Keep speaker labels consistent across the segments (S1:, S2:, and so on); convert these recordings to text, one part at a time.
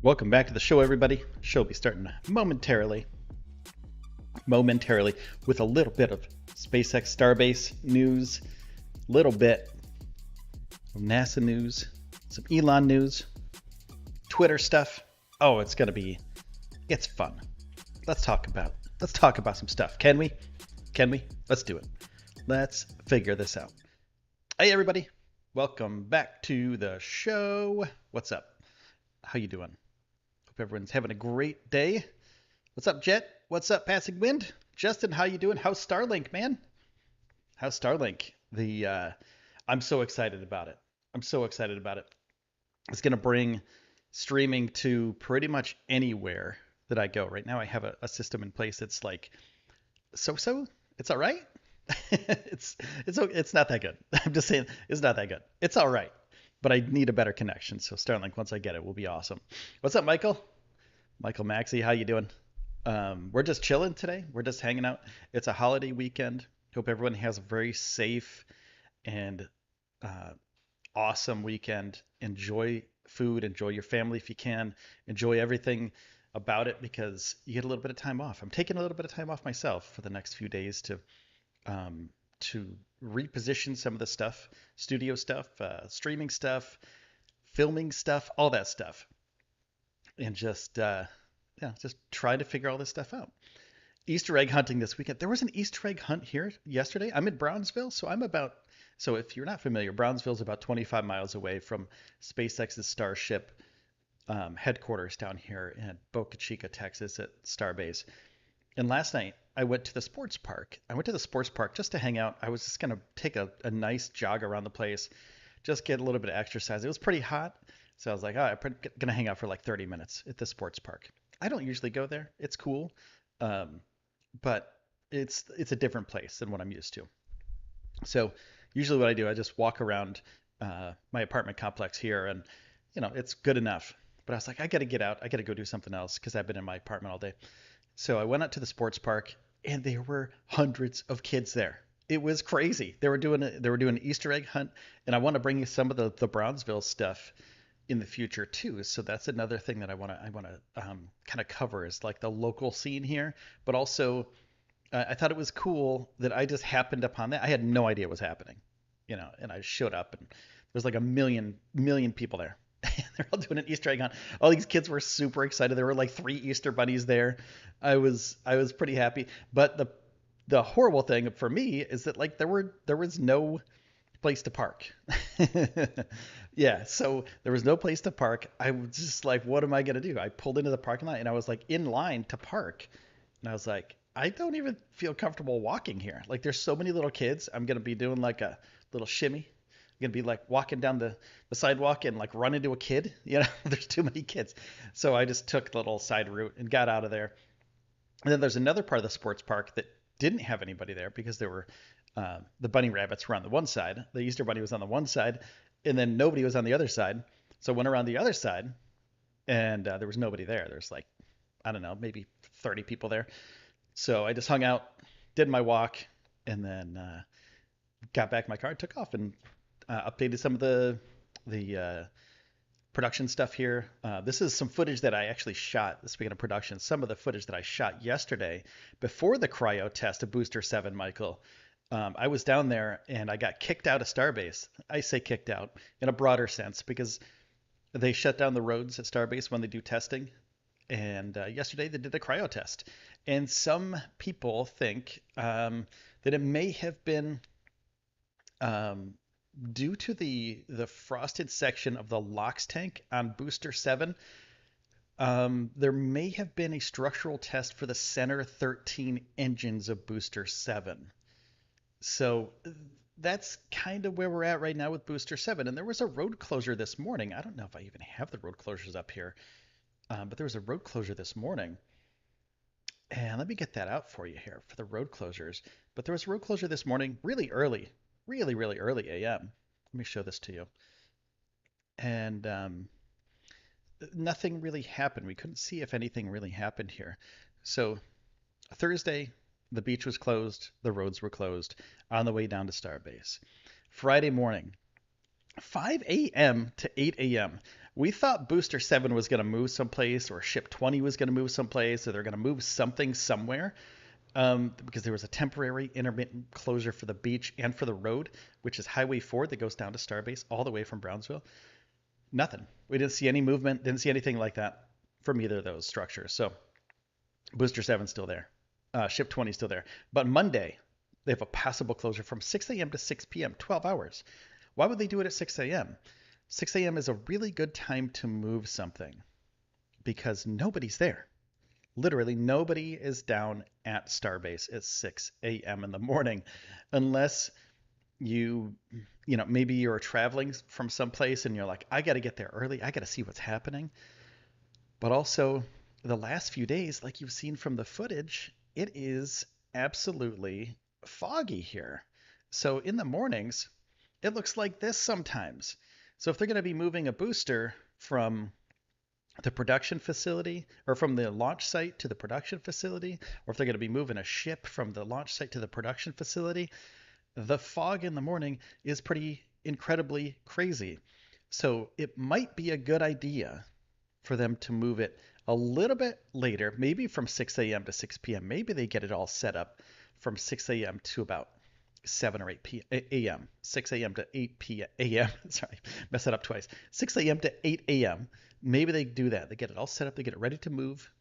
S1: Welcome back to the show, everybody. Show will be starting momentarily with a little bit of SpaceX Starbase news, little bit of NASA news, some Elon news, Twitter stuff. Oh, it's fun. Let's talk about some stuff. Can we? Let's do it. Let's figure this out. Hey, everybody. Welcome back to the show. What's up? How you doing? Hope everyone's having a great day. What's up, Jet? What's up, Passing Wind? Justin, how you doing? How's Starlink, man? How's Starlink? I'm so excited about it. It's gonna bring streaming to pretty much anywhere that I go. Right now, I have a system in place that's like so. It's all right. It's not that good. I'm just saying it's not that good. It's all right, but I need a better connection. So Starlink, once I get it, will be awesome. What's up, Michael? Michael Maxey, how you doing? We're just chilling today. We're just hanging out. It's a holiday weekend. Hope everyone has a very safe and uh, awesome weekend. Enjoy food. Enjoy your family if you can. Enjoy everything about it because you get a little bit of time off. I'm taking a little bit of time off myself for the next few days um, to reposition some of the stuff, studio stuff, streaming stuff, filming stuff, all that stuff, and just try to figure all this stuff out. Easter egg hunting this weekend. There was an Easter egg hunt here yesterday. I'm in Brownsville, so if you're not familiar, Brownsville is about 25 miles away from SpaceX's Starship headquarters down here in Boca Chica, Texas at Starbase. And last night I went to the sports park. I went to the sports park just to hang out. I was just gonna take a nice jog around the place, just get a little bit of exercise. It was pretty hot, so I was like, oh, I'm gonna hang out for like 30 minutes at the sports park. I don't usually go there. It's cool, um, but it's a different place than what I'm used to. So usually what I do, I just walk around my apartment complex here, and it's good enough. But I was like, I got to get out. I got to go do something else because I've been in my apartment all day. So I went out to the sports park, and there were hundreds of kids there. It was crazy. They were doing an Easter egg hunt, and I want to bring you some of the Brownsville stuff in the future too. So that's another thing that I want to kind of cover is like the local scene here, but also I thought it was cool that I just happened upon that. I had no idea it was happening, and I showed up and there's like a million people there. They're all doing an Easter egg hunt. All these kids were super excited. There were like 3 Easter bunnies there. I was pretty happy. But the horrible thing for me is that like there was no place to park. Yeah, so there was no place to park. I was just like, what am I gonna do? I pulled into the parking lot and I was like in line to park. And I was like, I don't even feel comfortable walking here. Like there's so many little kids. I'm gonna be doing like a little shimmy. I'm gonna be like walking down the sidewalk and like run into a kid. There's too many kids. So I just took the little side route and got out of there. And then there's another part of the sports park that didn't have anybody there because there were the bunny rabbits were on the one side, the Easter bunny was on the one side, and then nobody was on the other side. So I went around the other side, and there was nobody there. There's like, I don't know, maybe 30 people there. So I just hung out, did my walk, and then got back in my car, took off, and updated some of the production stuff here. This is some footage that I actually shot. Speaking of production, some of the footage that I shot yesterday before the cryo test of Booster 7, Michael. I was down there and I got kicked out of Starbase. I say kicked out in a broader sense because they shut down the roads at Starbase when they do testing. And yesterday they did a cryo test. And some people think that it may have been um, due to the frosted section of the LOX tank on Booster 7. There may have been a structural test for the center 13 engines of Booster 7. So that's kind of where we're at right now with Booster 7. And there was a road closure this morning. I don't know if I even have the road closures up here, but there was a road closure this morning. And let me get that out for you here for the road closures. But there was a road closure this morning, really early, really early AM. Let me show this to you. And nothing really happened. We couldn't see if anything really happened here. So Thursday, the beach was closed, the roads were closed on the way down to Starbase. Friday morning, 5 a.m. to 8 a.m. We thought Booster 7 was going to move someplace, or Ship 20 was going to move someplace, or they're going to move something somewhere, because there was a temporary intermittent closure for the beach and for the road, which is Highway 4 that goes down to Starbase all the way from Brownsville. Nothing. We didn't see any movement, didn't see anything like that from either of those structures. So Booster 7's still there. Ship 20 is still there. But Monday, they have a passable closure from 6 a.m. to 6 p.m., 12 hours. Why would they do it at 6 a.m.? 6 a.m. is a really good time to move something because nobody's there. Literally, nobody is down at Starbase at 6 a.m. in the morning unless maybe you're traveling from someplace and you're like, I got to get there early. I got to see what's happening. But also, the last few days, like you've seen from the footage, it is absolutely foggy here. So in the mornings, it looks like this sometimes. So if they're going to be moving a booster from the production facility or from the launch site to the production facility, or if they're going to be moving a ship from the launch site to the production facility, the fog in the morning is pretty incredibly crazy. So it might be a good idea for them to move it a little bit later, maybe from 6 a.m. to 6 p.m. Maybe they get it all set up from 6 a.m. to about 7 or 8 a.m. 6 a.m. to 8 p.m. Sorry, messed it up twice. 6 a.m. to 8 a.m. Maybe they do that. They get it all set up. They get it ready to move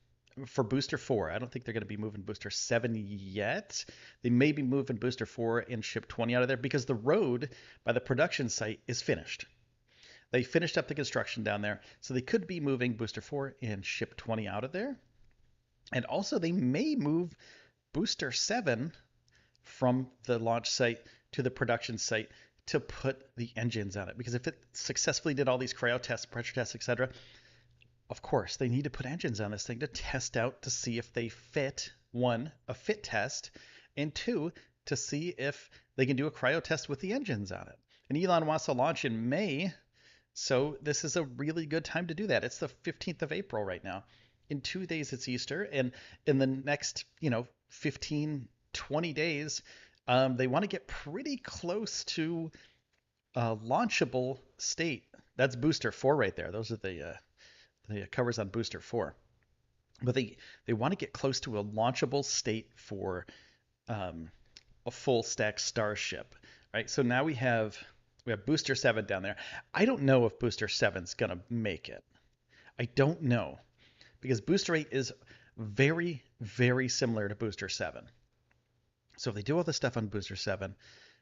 S1: for Booster 4. I don't think they're going to be moving Booster 7 yet. They may be moving Booster 4 and Ship 20 out of there because the road by the production site is finished. They finished up the construction down there, so they could be moving Booster 4 and Ship 20 out of there. And also they may move Booster 7 from the launch site to the production site to put the engines on it. Because if it successfully did all these cryo tests, pressure tests, etc., of course, they need to put engines on this thing to test out to see if they fit, one, a fit test, and two, to see if they can do a cryo test with the engines on it. And Elon wants to launch in May, so this is a really good time to do that. It's the 15th of April right now. In 2 days, it's Easter, and in the next, 15, 20 days, they want to get pretty close to a launchable state. That's Booster 4 right there. Those are the covers on Booster 4. But they want to get close to a launchable state for a full stack Starship, right? So now we have Booster 7 down there. I don't know if Booster 7's going to make it. I don't know because Booster 8 is very, very similar to Booster 7. So if they do all this stuff on Booster 7,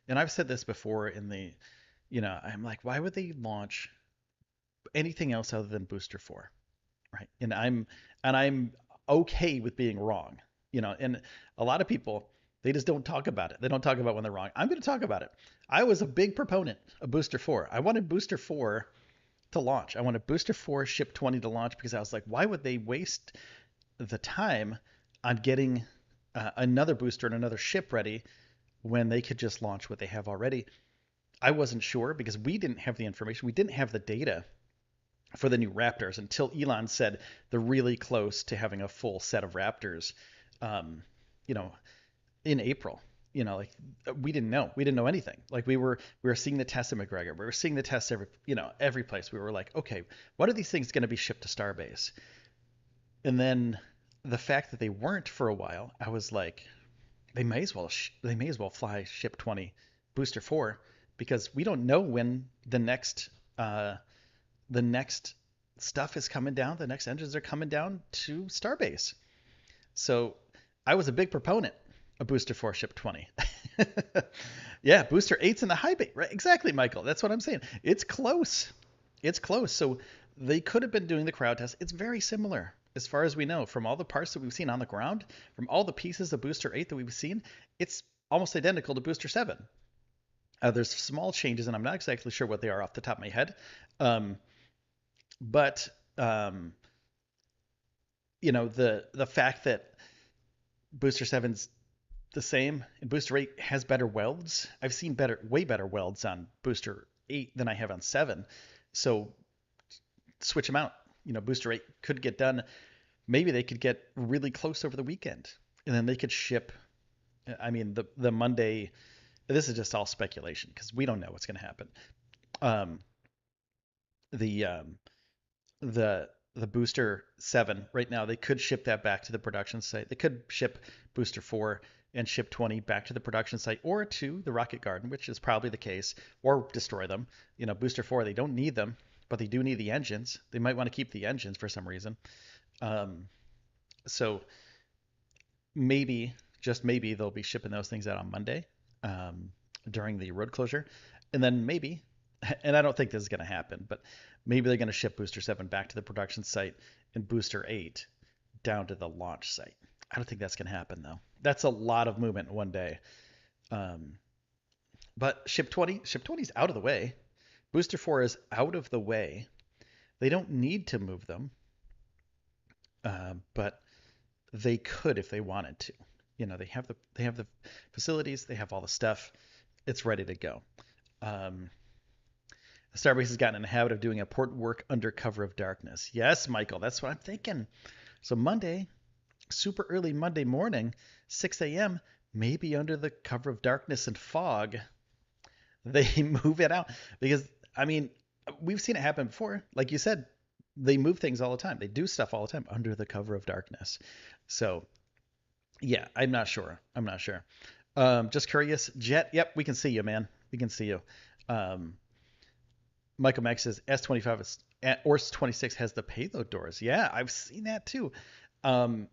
S1: and I've said this before I'm like, why would they launch anything else other than Booster 4, right? And I'm okay with being wrong, and a lot of people, they just don't talk about it. They don't talk about when they're wrong. I'm going to talk about it. I was a big proponent of Booster 4. I wanted Booster 4 to launch. I wanted Booster 4 Ship 20 to launch because I was like, why would they waste the time on getting another booster and another ship ready when they could just launch what they have already? I wasn't sure because we didn't have the information. We didn't have the data for the new Raptors until Elon said they're really close to having a full set of Raptors, in April. Like we didn't know. We didn't know anything. Like we were seeing the tests at McGregor. We were seeing the tests every place. We were like, okay, what are these things going to be shipped to Starbase? And then the fact that they weren't for a while, I was like, they may as well fly Ship 20 Booster 4 because we don't know when the next stuff is coming down. The next engines are coming down to Starbase. So I was a big proponent of Booster 4 Ship 20. Yeah, Booster 8's in the high bay. Right, exactly, Michael. That's what I'm saying. It's close. It's close. So they could have been doing the crowd test. It's very similar as far as we know from all the parts that we've seen on the ground, from all the pieces of Booster 8 that we've seen. It's almost identical to Booster 7. There's small changes, and I'm not exactly sure what they are off the top of my head. But the fact that Booster 7's the same and Booster 8 has better welds. I've seen way better welds on Booster 8 than I have on 7. So switch them out. Booster 8 could get done. Maybe they could get really close over the weekend, and then they could ship. I mean, the Monday. This is just all speculation because we don't know what's going to happen. the booster 7 right now. They could ship that back to the production site. They could ship booster 4 and ship 20 back to the production site or to the rocket garden, which is probably the case, or destroy them. Booster 4, they don't need them, but they do need the engines. They might want to keep the engines for some reason. Um, so maybe, just maybe, they'll be shipping those things out on Monday um, during the road closure. And then maybe, and I don't think this is going to happen, but maybe they're going to ship Booster 7 back to the production site and Booster 8 down to the launch site. I don't think that's going to happen, though. That's a lot of movement in one day. Um, but Ship 20 is out of the way. Booster 4 is out of the way. They don't need to move them, but they could if they wanted to. They have the facilities, they have all the stuff. It's ready to go. Um, Starbase has gotten in the habit of doing important work under cover of darkness. Yes, Michael, that's what I'm thinking. So Monday, super early Monday morning, 6 a.m., maybe under the cover of darkness and fog, they move it out. Because, I mean, we've seen it happen before. Like you said, they move things all the time. They do stuff all the time under the cover of darkness. So, yeah, I'm not sure. Just curious. Jet, yep, we can see you, man. We can see you. Um, Michael Max says S25 is, or S26 has the payload doors. Yeah, I've seen that too. Um,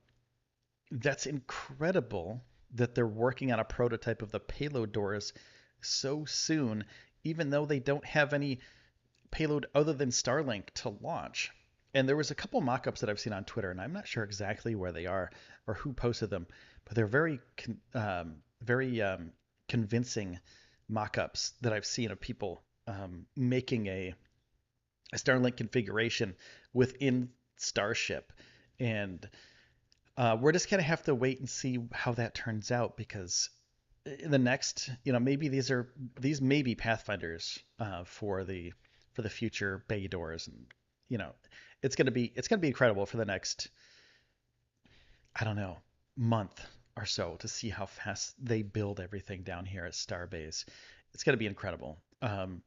S1: that's incredible that they're working on a prototype of the payload doors so soon, even though they don't have any payload other than Starlink to launch. And there was a couple mock-ups that I've seen on Twitter, and I'm not sure exactly where they are or who posted them, but they're very convincing mock-ups that I've seen of people making a Starlink configuration within Starship. And we're just going to have to wait and see how that turns out, because in the next, maybe these may be pathfinders for the future bay doors. And it's going to be incredible for the next, I don't know, month or so to see how fast they build everything down here at Starbase. It's going to be incredible. And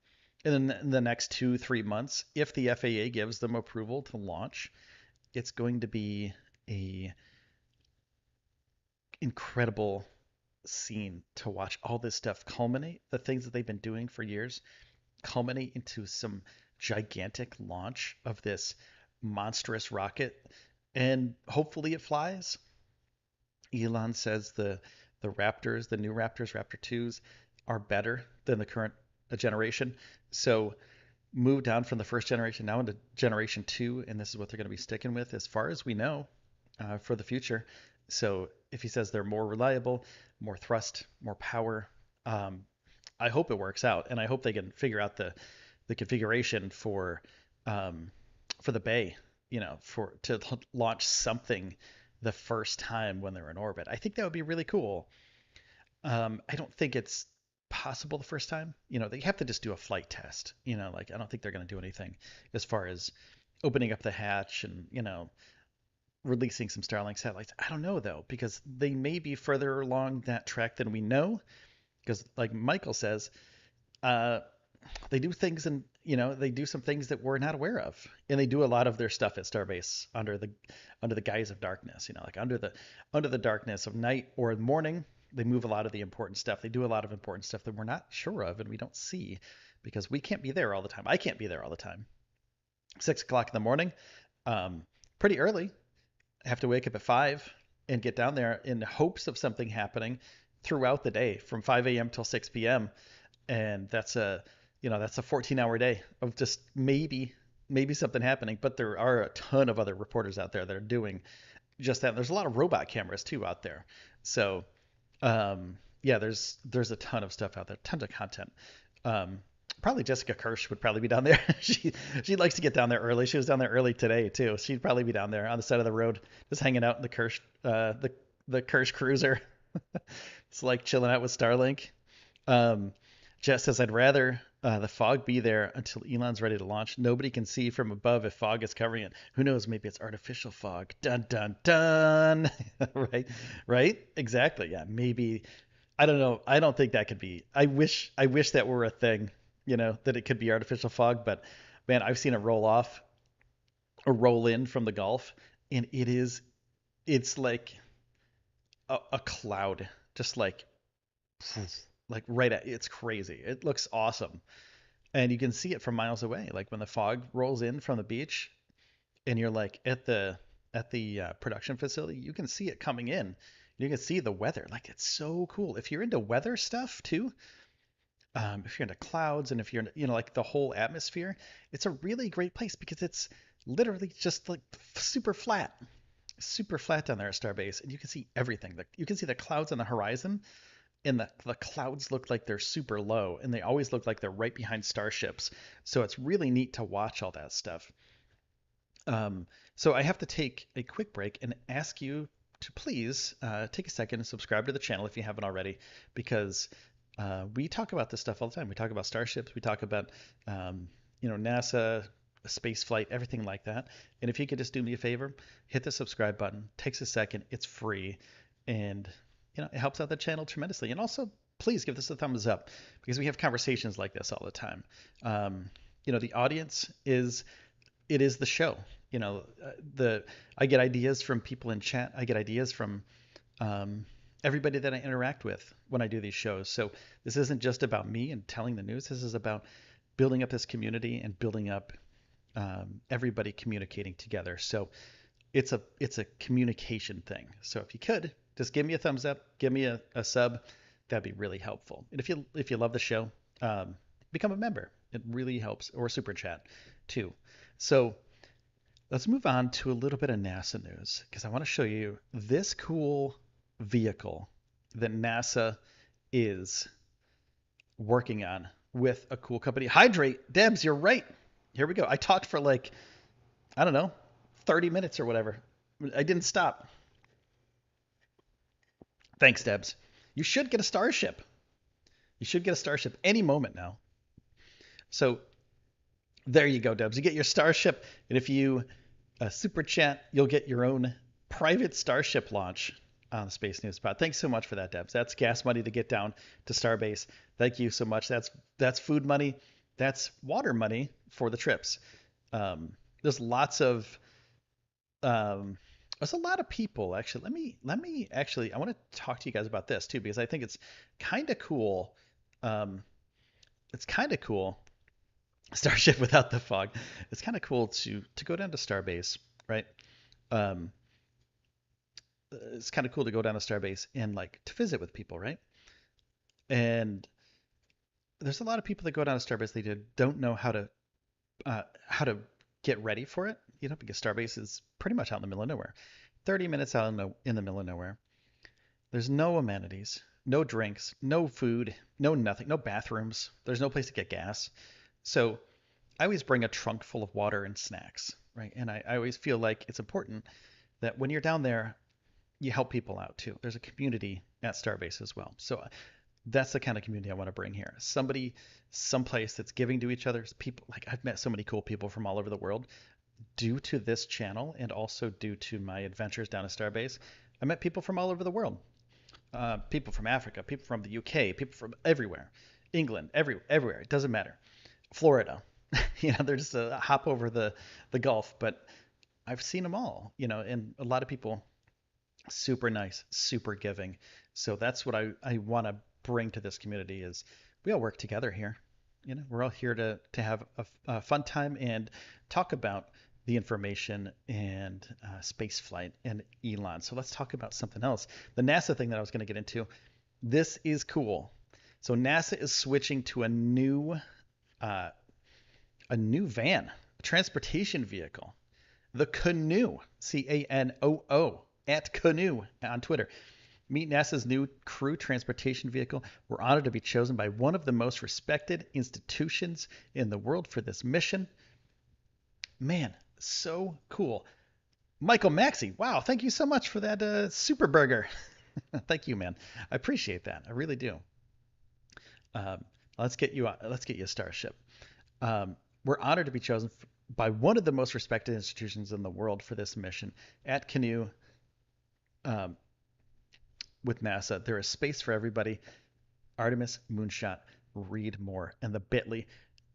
S1: then in the next 2-3 months, if the FAA gives them approval to launch, it's going to be a incredible scene to watch all this stuff culminate, the things that they've been doing for years, culminate into some gigantic launch of this monstrous rocket, and hopefully it flies. Elon says the Raptors, the new Raptors, Raptor 2s, are better than the current generation. So move down from the first generation now into generation 2, and this is what they're going to be sticking with as far as we know for the future. So if he says they're more reliable, more thrust, more power, I hope it works out, and I hope they can figure out the configuration for the bay, for to launch something the first time when they're in orbit. I think that would be really cool. I don't think it's possible the first time. They have to just do a flight test. Like, I don't think they're going to do anything as far as opening up the hatch and releasing some Starlink satellites. I don't know though, because they may be further along that track than we know. Because like Michael says, uh, they do things, and they do some things that we're not aware of, and they do a lot of their stuff at Starbase under the guise of darkness. Like under the darkness of night or morning, they move a lot of the important stuff. They do a lot of important stuff that we're not sure of and we don't see because we can't be there all the time. I can't be there all the time. 6 o'clock in the morning, um, pretty early. I have to wake up at 5 and get down there in hopes of something happening throughout the day from 5 a.m. till 6 p.m. And that's a 14-hour day of just maybe something happening. But there are a ton of other reporters out there that are doing just that. There's a lot of robot cameras too out there. So yeah, there's a ton of stuff out there, tons of content. Probably Jessica Kirsch would probably be down there. She likes to get down there early. She was down there early today too. She'd probably be down there on the side of the road, just hanging out in the Kirsch the Kirsch cruiser. It's like chilling out with Starlink. Jess says, I'd rather the fog be there until Elon's ready to launch. Nobody can see from above if fog is covering it. Who knows? Maybe it's artificial fog. Dun, dun, dun. Right? Right? Exactly. Yeah. Maybe. I don't know. I don't think that could be. I wish that were a thing, that it could be artificial fog. But man, I've seen it roll off. roll in from the Gulf, and it's like a cloud, just like right at it's crazy. It looks awesome, and you can see it from miles away. Like when the fog rolls in from the beach, and you're like at the production facility, you can see it coming in. You can see the weather. Like it's so cool. If you're into weather stuff too, if you're into clouds and if you're into, like the whole atmosphere, it's a really great place because it's literally just like super flat down there at Starbase, and you can see everything. You can see the clouds on the horizon, and the clouds look like they're super low, and they always look like they're right behind starships. So it's really neat to watch all that stuff. So I have to take a quick break and ask you to please take a second and subscribe to the channel if you haven't already, because we talk about this stuff all the time. We talk about starships, we talk about NASA, space flight, everything like that. And if you could just do me a favor, hit the subscribe button. Takes a second. It's free, and it helps out the channel tremendously. And also, please give this a thumbs up because we have conversations like this all the time. The audience is the show. I get ideas from people in chat. I get ideas from everybody that I interact with when I do these shows. So this isn't just about me and telling the news. This is about building up this community and building up everybody communicating together. So it's a communication thing. So if you could just give me a thumbs up, give me a sub, that'd be really helpful. And if you love the show, become a member. It really helps, or super chat too. So let's move on to a little bit of NASA news because I want to show you this cool vehicle that NASA is working on with a cool company. Hydrate, Debs, you're right. Here we go. I talked for I don't know, 30 minutes or whatever. I didn't stop. Thanks, Debs. You should get a Starship. You should get a Starship any moment now. So there you go, Debs. You get your Starship, and if you super chat, you'll get your own private Starship launch on the Space News Pod. Thanks so much for that, Debs. That's gas money to get down to Starbase. Thank you so much. That's food money. That's water money for the trips. There's lots of there's a lot of people actually. Let me actually I want to talk to you guys about this too because I think it's kind of cool. It's kind of cool. Starship without the fog. It's kind of cool to go down to Starbase, right? Um, it's kind of cool to go down to Starbase and to visit with people, right? And there's a lot of people that go down to Starbase they don't know how to get ready for it, because Starbase is pretty much out in the middle of nowhere. 30 minutes out in the middle of nowhere. There's no amenities, no drinks, no food, no nothing, no bathrooms. There's no place to get gas. So I always bring a trunk full of water and snacks, right? And I always feel like it's important that when you're down there, you help people out too. There's a community at Starbase as well. So that's the kind of community I want to bring here. Someplace that's giving to each other. People I've met so many cool people from all over the world due to this channel and also due to my adventures down at Starbase. I met people from all over the world. People from Africa, people from the UK, people from everywhere. England, everywhere. It doesn't matter. Florida. They're just a hop over the Gulf, but I've seen them all, and a lot of people super nice, super giving. So that's what I want to bring to this community is we all work together here. We're all here to have a fun time and talk about the information and space flight and Elon. So let's talk about something else. The NASA thing that I was going to get into. This is cool. So NASA is switching to a new van, a transportation vehicle, the Canoo, Canoo, at Canoo on Twitter. Meet NASA's new crew transportation vehicle. We're honored to be chosen by one of the most respected institutions in the world for this mission. Man, so cool. Michael Maxey, wow, thank you so much for that super burger. Thank you, man. I appreciate that. I really do. Let's get you a Starship. We're honored to be chosen by one of the most respected institutions in the world for this mission. At Canoo, with NASA, there is space for everybody. Artemis Moonshot, read more. And the bit.ly,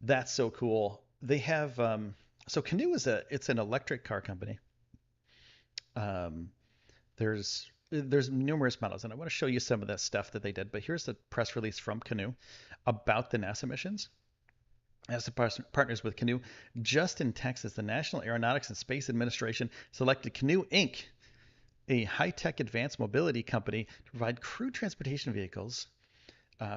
S1: that's so cool. They have So Canoo it's an electric car company. Um, there's numerous models, and I want to show you some of the stuff that they did. But here's the press release from Canoo about the NASA missions. NASA partners with Canoo. Just in Texas, the National Aeronautics and Space Administration selected Canoo Inc., a high-tech advanced mobility company, to provide crew transportation vehicles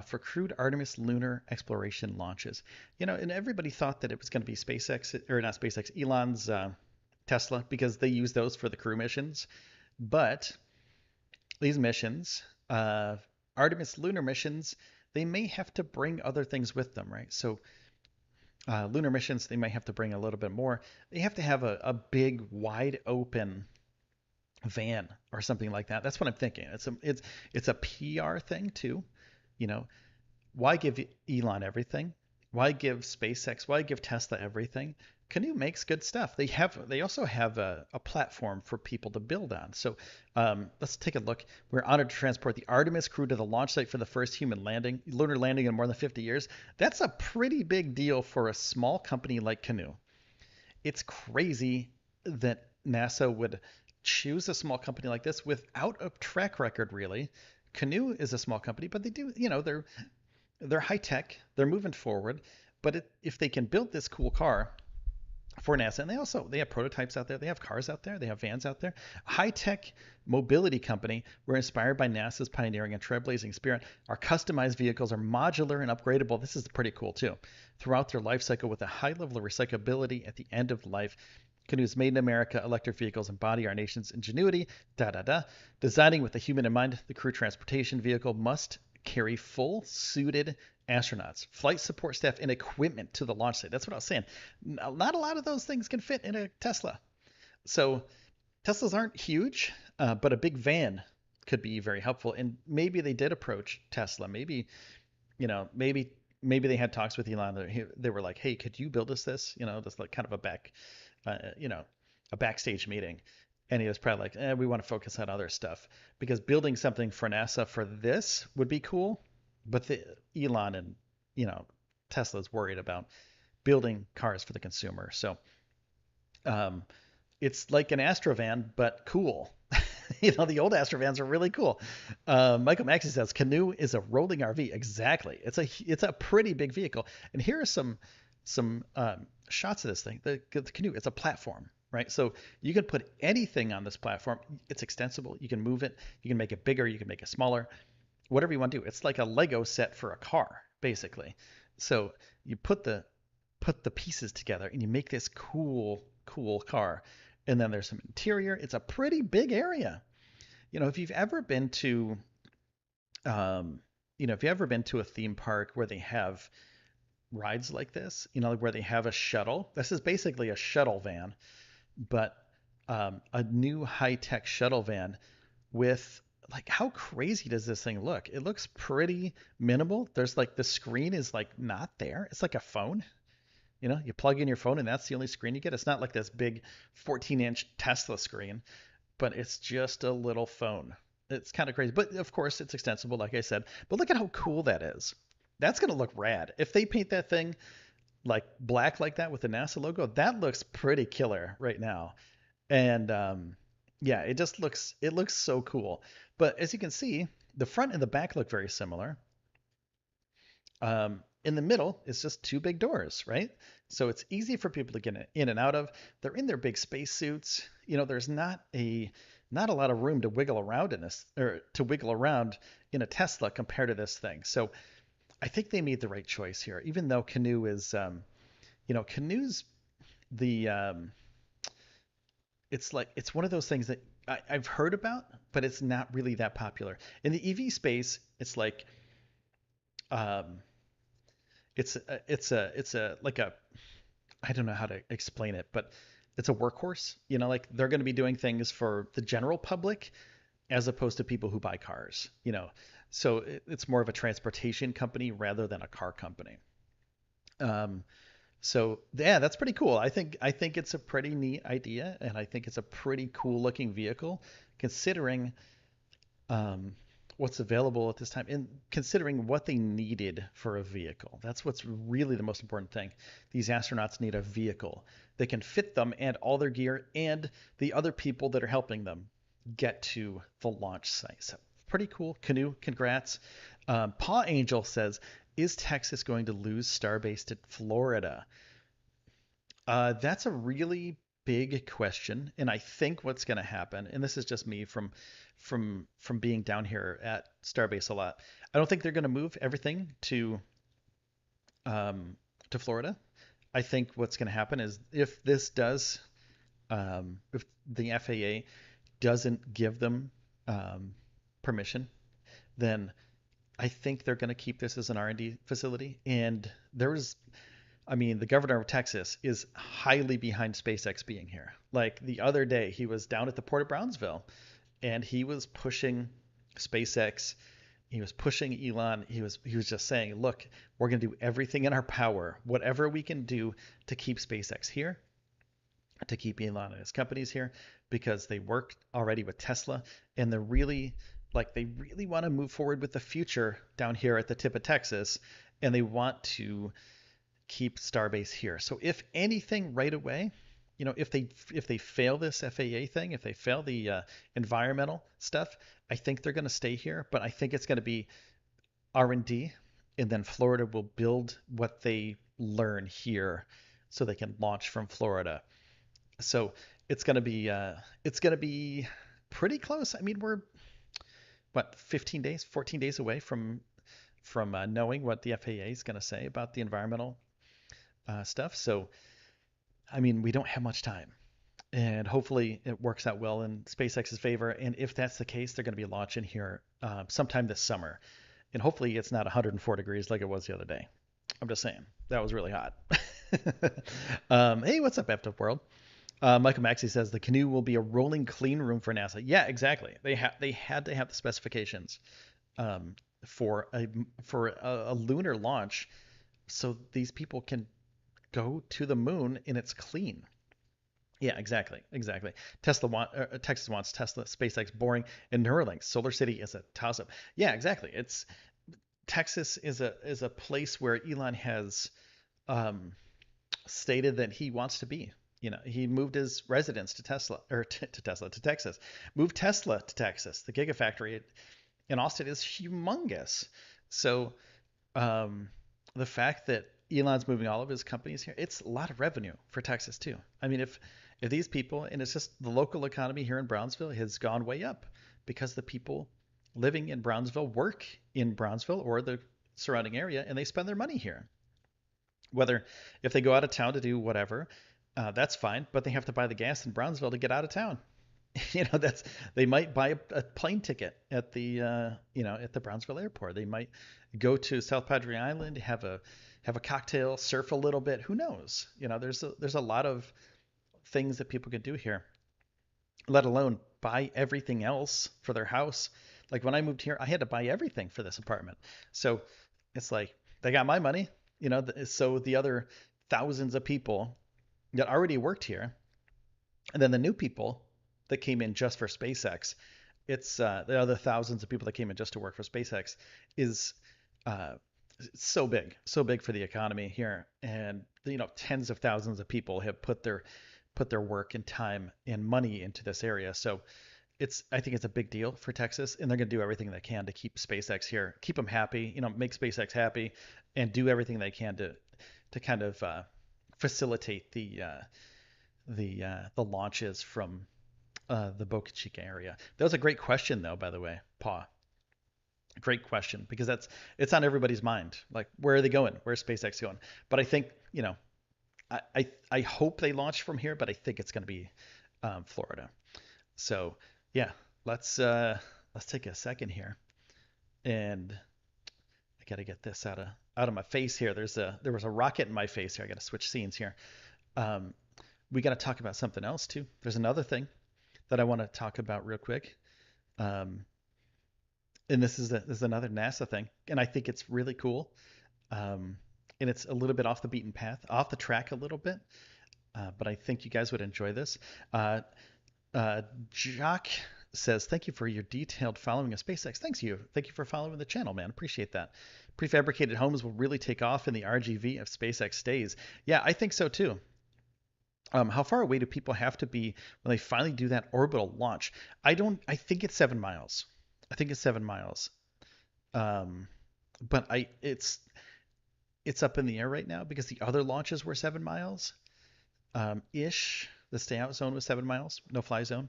S1: for crewed Artemis lunar exploration launches. And everybody thought that it was going to be SpaceX, or not SpaceX, Elon's Tesla, because they use those for the crew missions. But these missions, Artemis lunar missions, they may have to bring other things with them, right? So lunar missions, they might have to bring a little bit more. They have to have a big, wide open van or something like that. That's what I'm thinking. It's a PR thing too. You know, why give Elon everything? Why give SpaceX? Why give Tesla everything? Canoo makes good stuff. They also have a platform for people to build on. So let's take a look. We're honored to transport the Artemis crew to the launch site for the first lunar landing in more than 50 years. That's a pretty big deal for a small company like Canoo. It's crazy that NASA would choose a small company like this without a track record, really. Canoo is a small company, but they do, they're high tech, they're moving forward. But if they can build this cool car for NASA, and they have prototypes out there, they have cars out there, they have vans out there. High tech mobility company. We're inspired by NASA's pioneering and trailblazing spirit. Our customized vehicles are modular and upgradable. This is pretty cool too. Throughout their life cycle, with a high level of recyclability at the end of life. Canoo's Made in America electric vehicles embody our nation's ingenuity. Da da da. Designing with the human in mind, the crew transportation vehicle must carry full suited astronauts, flight support staff, and equipment to the launch site. That's what I was saying. Not a lot of those things can fit in a Tesla. So Teslas aren't huge, but a big van could be very helpful. And maybe they did approach Tesla. Maybe they had talks with Elon. They were like, "Hey, could you build us this?" This like kind of uh, you know, a backstage meeting. And he was probably like, we want to focus on other stuff because building something for NASA for this would be cool. But Elon and, you know, Tesla's worried about building cars for the consumer. So um, it's like an Astrovan, but cool. The old Astrovans are really cool. Michael Maxey says Canoo is a rolling RV. Exactly. It's a pretty big vehicle. And here are some shots of this thing. The Canoo, it's a platform, right? So you can put anything on this platform. It's extensible. You can move it. You can make it bigger. You can make it smaller. Whatever you want to do. It's like a Lego set for a car, basically. So you put the pieces together and you make this cool car. And then there's some interior. It's a pretty big area. If you've ever been to if you've ever been to a theme park where they have rides like this, where they have a shuttle. This is basically a shuttle van, but a new high-tech shuttle van with like how crazy does this thing look? It looks pretty minimal. There's like the screen is like not there. It's like a phone. You plug in your phone and that's the only screen you get. It's not like this big 14-inch Tesla screen, but it's just a little phone. It's kind of crazy. But of course, it's extensible, like I said. But look at how cool that is. That's going to look rad. If they paint that thing like black like that with the NASA logo, that looks pretty killer right now. And yeah, it looks so cool. But as you can see, the front and the back look very similar. In the middle is just two big doors, right? So it's easy for people to get in and out of. They're in their big space suits. There's not a lot of room to wiggle around in this, or to wiggle around in a Tesla compared to this thing. So I think they made the right choice here, even though Canoo is, Canoo's the, it's one of those things that I've heard about, but it's not really that popular. In the EV space, it's like, um, it's a like a I don't know how to explain it, but it's a workhorse. Like they're going to be doing things for the general public as opposed to people who buy cars. So it's more of a transportation company rather than a car company. Um, so yeah, that's pretty cool. I think it's a pretty neat idea, and I think it's a pretty cool looking vehicle, considering um, what's available at this time and considering what they needed for a vehicle. That's what's really the most important thing. These astronauts need a vehicle that can fit them and all their gear and the other people that are helping them get to the launch site. So pretty cool. Canoo, congrats. Paw Angel says, is Texas going to lose Starbase to Florida? That's a really big question, and I think what's going to happen, and this is just me from being down here at Starbase a lot. I don't think they're going to move everything to Florida. I think what's going to happen is if the FAA doesn't give them permission, then I think they're going to keep this as an R&D facility. And the governor of Texas is highly behind SpaceX being here. Like the other day, he was down at the port of Brownsville and he was pushing SpaceX. He was pushing Elon. He was just saying, look, we're going to do everything in our power, whatever we can do to keep SpaceX here, to keep Elon and his companies here, because they work already with Tesla and they really want to move forward with the future down here at the tip of Texas, and they want to keep Starbase here. So if anything right away, if they fail this FAA thing, if they fail the environmental stuff, I think they're going to stay here, but I think it's going to be R&D, and then Florida will build what they learn here so they can launch from Florida. So it's going to be pretty close. I mean, we're 15 days, 14 days away from knowing what the FAA is going to say about the environmental stuff. So, I mean, we don't have much time, and hopefully it works out well in SpaceX's favor. And if that's the case, they're going to be launching here sometime this summer, and hopefully it's not 104 degrees like it was the other day. I'm just saying that was really hot. Hey, what's up, Effed Up World? Michael Maxey says the Canoo will be a rolling clean room for NASA. Yeah, exactly. They had to have the specifications for a lunar launch, so these people can go to the moon and it's clean. Yeah, exactly. Texas wants Tesla, SpaceX boring, and Neuralink. Solar City is a toss-up. Yeah, exactly. Texas is a place where Elon has stated that he wants to be. He moved his residence to Texas. Moved Tesla to Texas. The Gigafactory in Austin is humongous. So the fact that Elon's moving all of his companies here, it's a lot of revenue for Texas too. I mean, if these people, and it's just the local economy here in Brownsville has gone way up because the people living in Brownsville work in Brownsville or the surrounding area, and they spend their money here. Whether if they go out of town to do whatever, that's fine, but they have to buy the gas in Brownsville to get out of town. They might buy a plane ticket at the at the Brownsville airport. They might go to South Padre Island, have a cocktail, surf a little bit. Who knows? There's a lot of things that people can do here, let alone buy everything else for their house. Like when I moved here, I had to buy everything for this apartment. So it's like they got my money, so the other thousands of people that already worked here, and then the new people that came in just for SpaceX, it's the other thousands of people that came in just to work for SpaceX is so big for the economy here, and tens of thousands of people have put their work and time and money into this area. So I think it's a big deal for Texas, and they're going to do everything they can to keep SpaceX here, keep them happy, make SpaceX happy, and do everything they can to kind of facilitate the launches from the Boca Chica area. That was a great question, though, by the way, Paw. Great question, because it's on everybody's mind. Like, where are they going? Where's SpaceX going? But I think I hope they launch from here, but I think it's going to be Florida. So yeah, let's take a second here, and I got to get this out of my face here. There was a rocket in my face here. I got to switch scenes here. We got to talk about something else too. There's another thing that I want to talk about real quick. And this is another NASA thing, and I think it's really cool. And it's a little bit off the beaten path, off the track a little bit, but I think you guys would enjoy this. Jock says, thank you for your detailed following of SpaceX. Thanks you. Thank you for following the channel, man. Appreciate that. Prefabricated homes will really take off in the RGV if SpaceX stays. Yeah, I think so too. How far away do people have to be when they finally do that orbital launch? I think it's 7 miles. I think it's 7 miles. Um, but it's up in the air right now because the other launches were 7 miles. Ish. The stay out zone was 7 miles. No fly zone,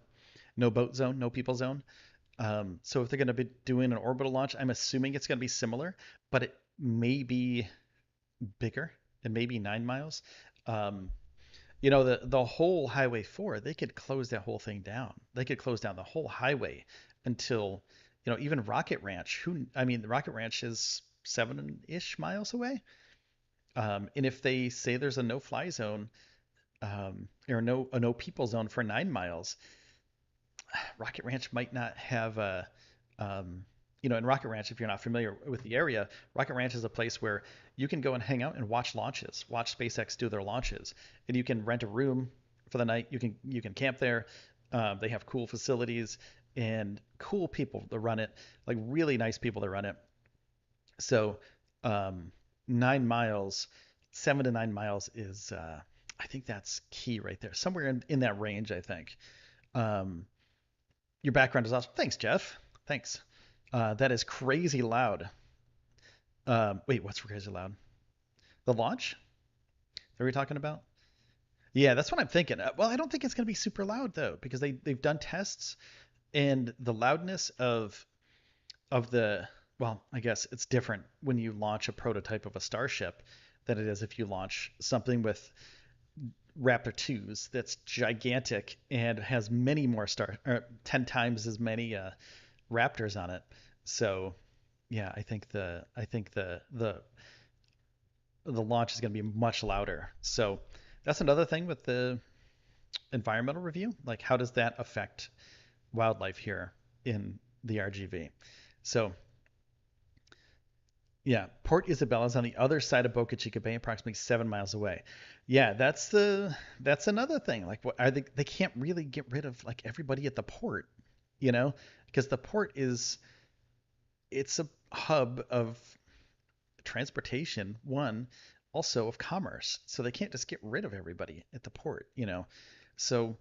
S1: no boat zone, no people zone. So if they're going to be doing an orbital launch, I'm assuming it's going to be similar, but it may be bigger. It may be 9 miles. Um, the whole Highway 4, they could close that whole thing down. They could close down the whole highway until, even Rocket Ranch. The Rocket Ranch is 7-ish miles away. And if they say there's a no-fly zone, or a no people zone for 9 miles, Rocket Ranch might not have a, in Rocket Ranch, if you're not familiar with the area, Rocket Ranch is a place where you can go and hang out and watch launches, watch SpaceX do their launches, and you can rent a room for the night. You can camp there. They have cool facilities and cool people that run it, like really nice people that run it. So, 9 miles, 7 to 9 miles is, I think that's key right there, somewhere in that range, I think. Um, your background is awesome. Thanks, Jeff. Thanks. That is crazy loud. Wait, what's crazy loud? The launch? Are we talking about? Yeah, that's what I'm thinking. Well, I don't think it's going to be super loud though, because they've done tests and the loudness of the well, I guess it's different when you launch a prototype of a Starship than it is if you launch something with Raptor 2s that's gigantic and has many more 10 times as many Raptors on it. So yeah, I think the launch is going to be much louder. So that's another thing with the environmental review. Like, how does that affect wildlife here in the RGV? So yeah, Port Isabella is on the other side of Boca Chica Bay, approximately 7 miles away. Yeah, that's another thing. Like, what are they can't really get rid of like everybody at the port, you know, because the port it's a hub of transportation, one, also of commerce. So they can't just get rid of everybody at the port. So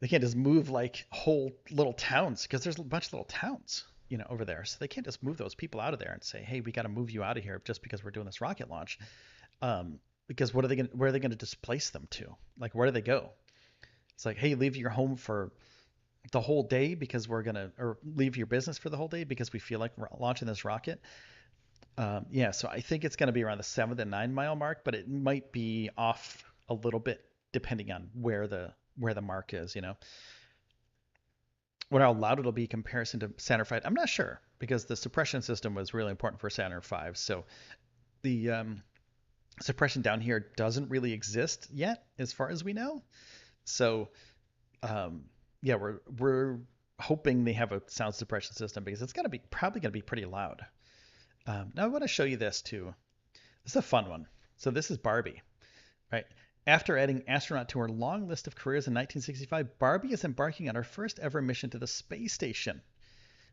S1: they can't just move like whole little towns because there's a bunch of little towns, over there. So they can't just move those people out of there and say, hey, we got to move you out of here just because we're doing this rocket launch. Because where are they going to displace them to? Like, where do they go? It's like, hey, leave your home for the whole day because or leave your business for the whole day because we feel like we're launching this rocket. Yeah, so I think it's going to be around the 7 to 9 mile mark, but it might be off a little bit depending on where the mark is. What how loud it'll be in comparison to Saturn V, I'm not sure because the suppression system was really important for Saturn V. So the suppression down here doesn't really exist yet, as far as we know. So yeah, we're hoping they have a sound suppression system because it's probably gonna be pretty loud. Now I want to show you this too. This is a fun one. So this is Barbie, right? After adding astronaut to her long list of careers in 1965, Barbie is embarking on her first ever mission to the space station.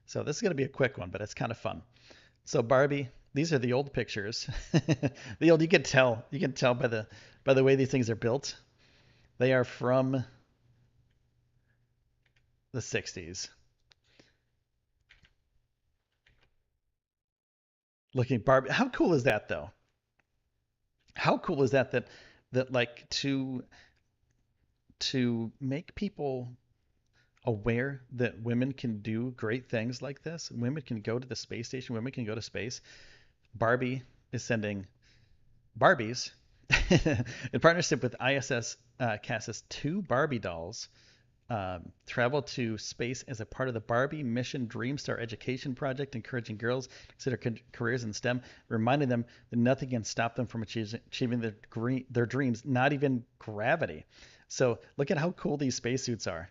S1: So this is going to be a quick one, but it's kind of fun. So Barbie, these are the old pictures. You can tell by the way these things are built. They are from the 60s. Looking Barbie, how cool is that though? How cool is that like to make people aware that women can do great things like this. Women can go to the space station. Women can go to space. Barbie is sending Barbies in partnership with ISS Cassis 2 Barbie dolls travel to space as a part of the Barbie Mission Dream Star Education Project, encouraging girls to consider careers in STEM, reminding them that nothing can stop them from achieving their dreams, not even gravity. So look at how cool these spacesuits are.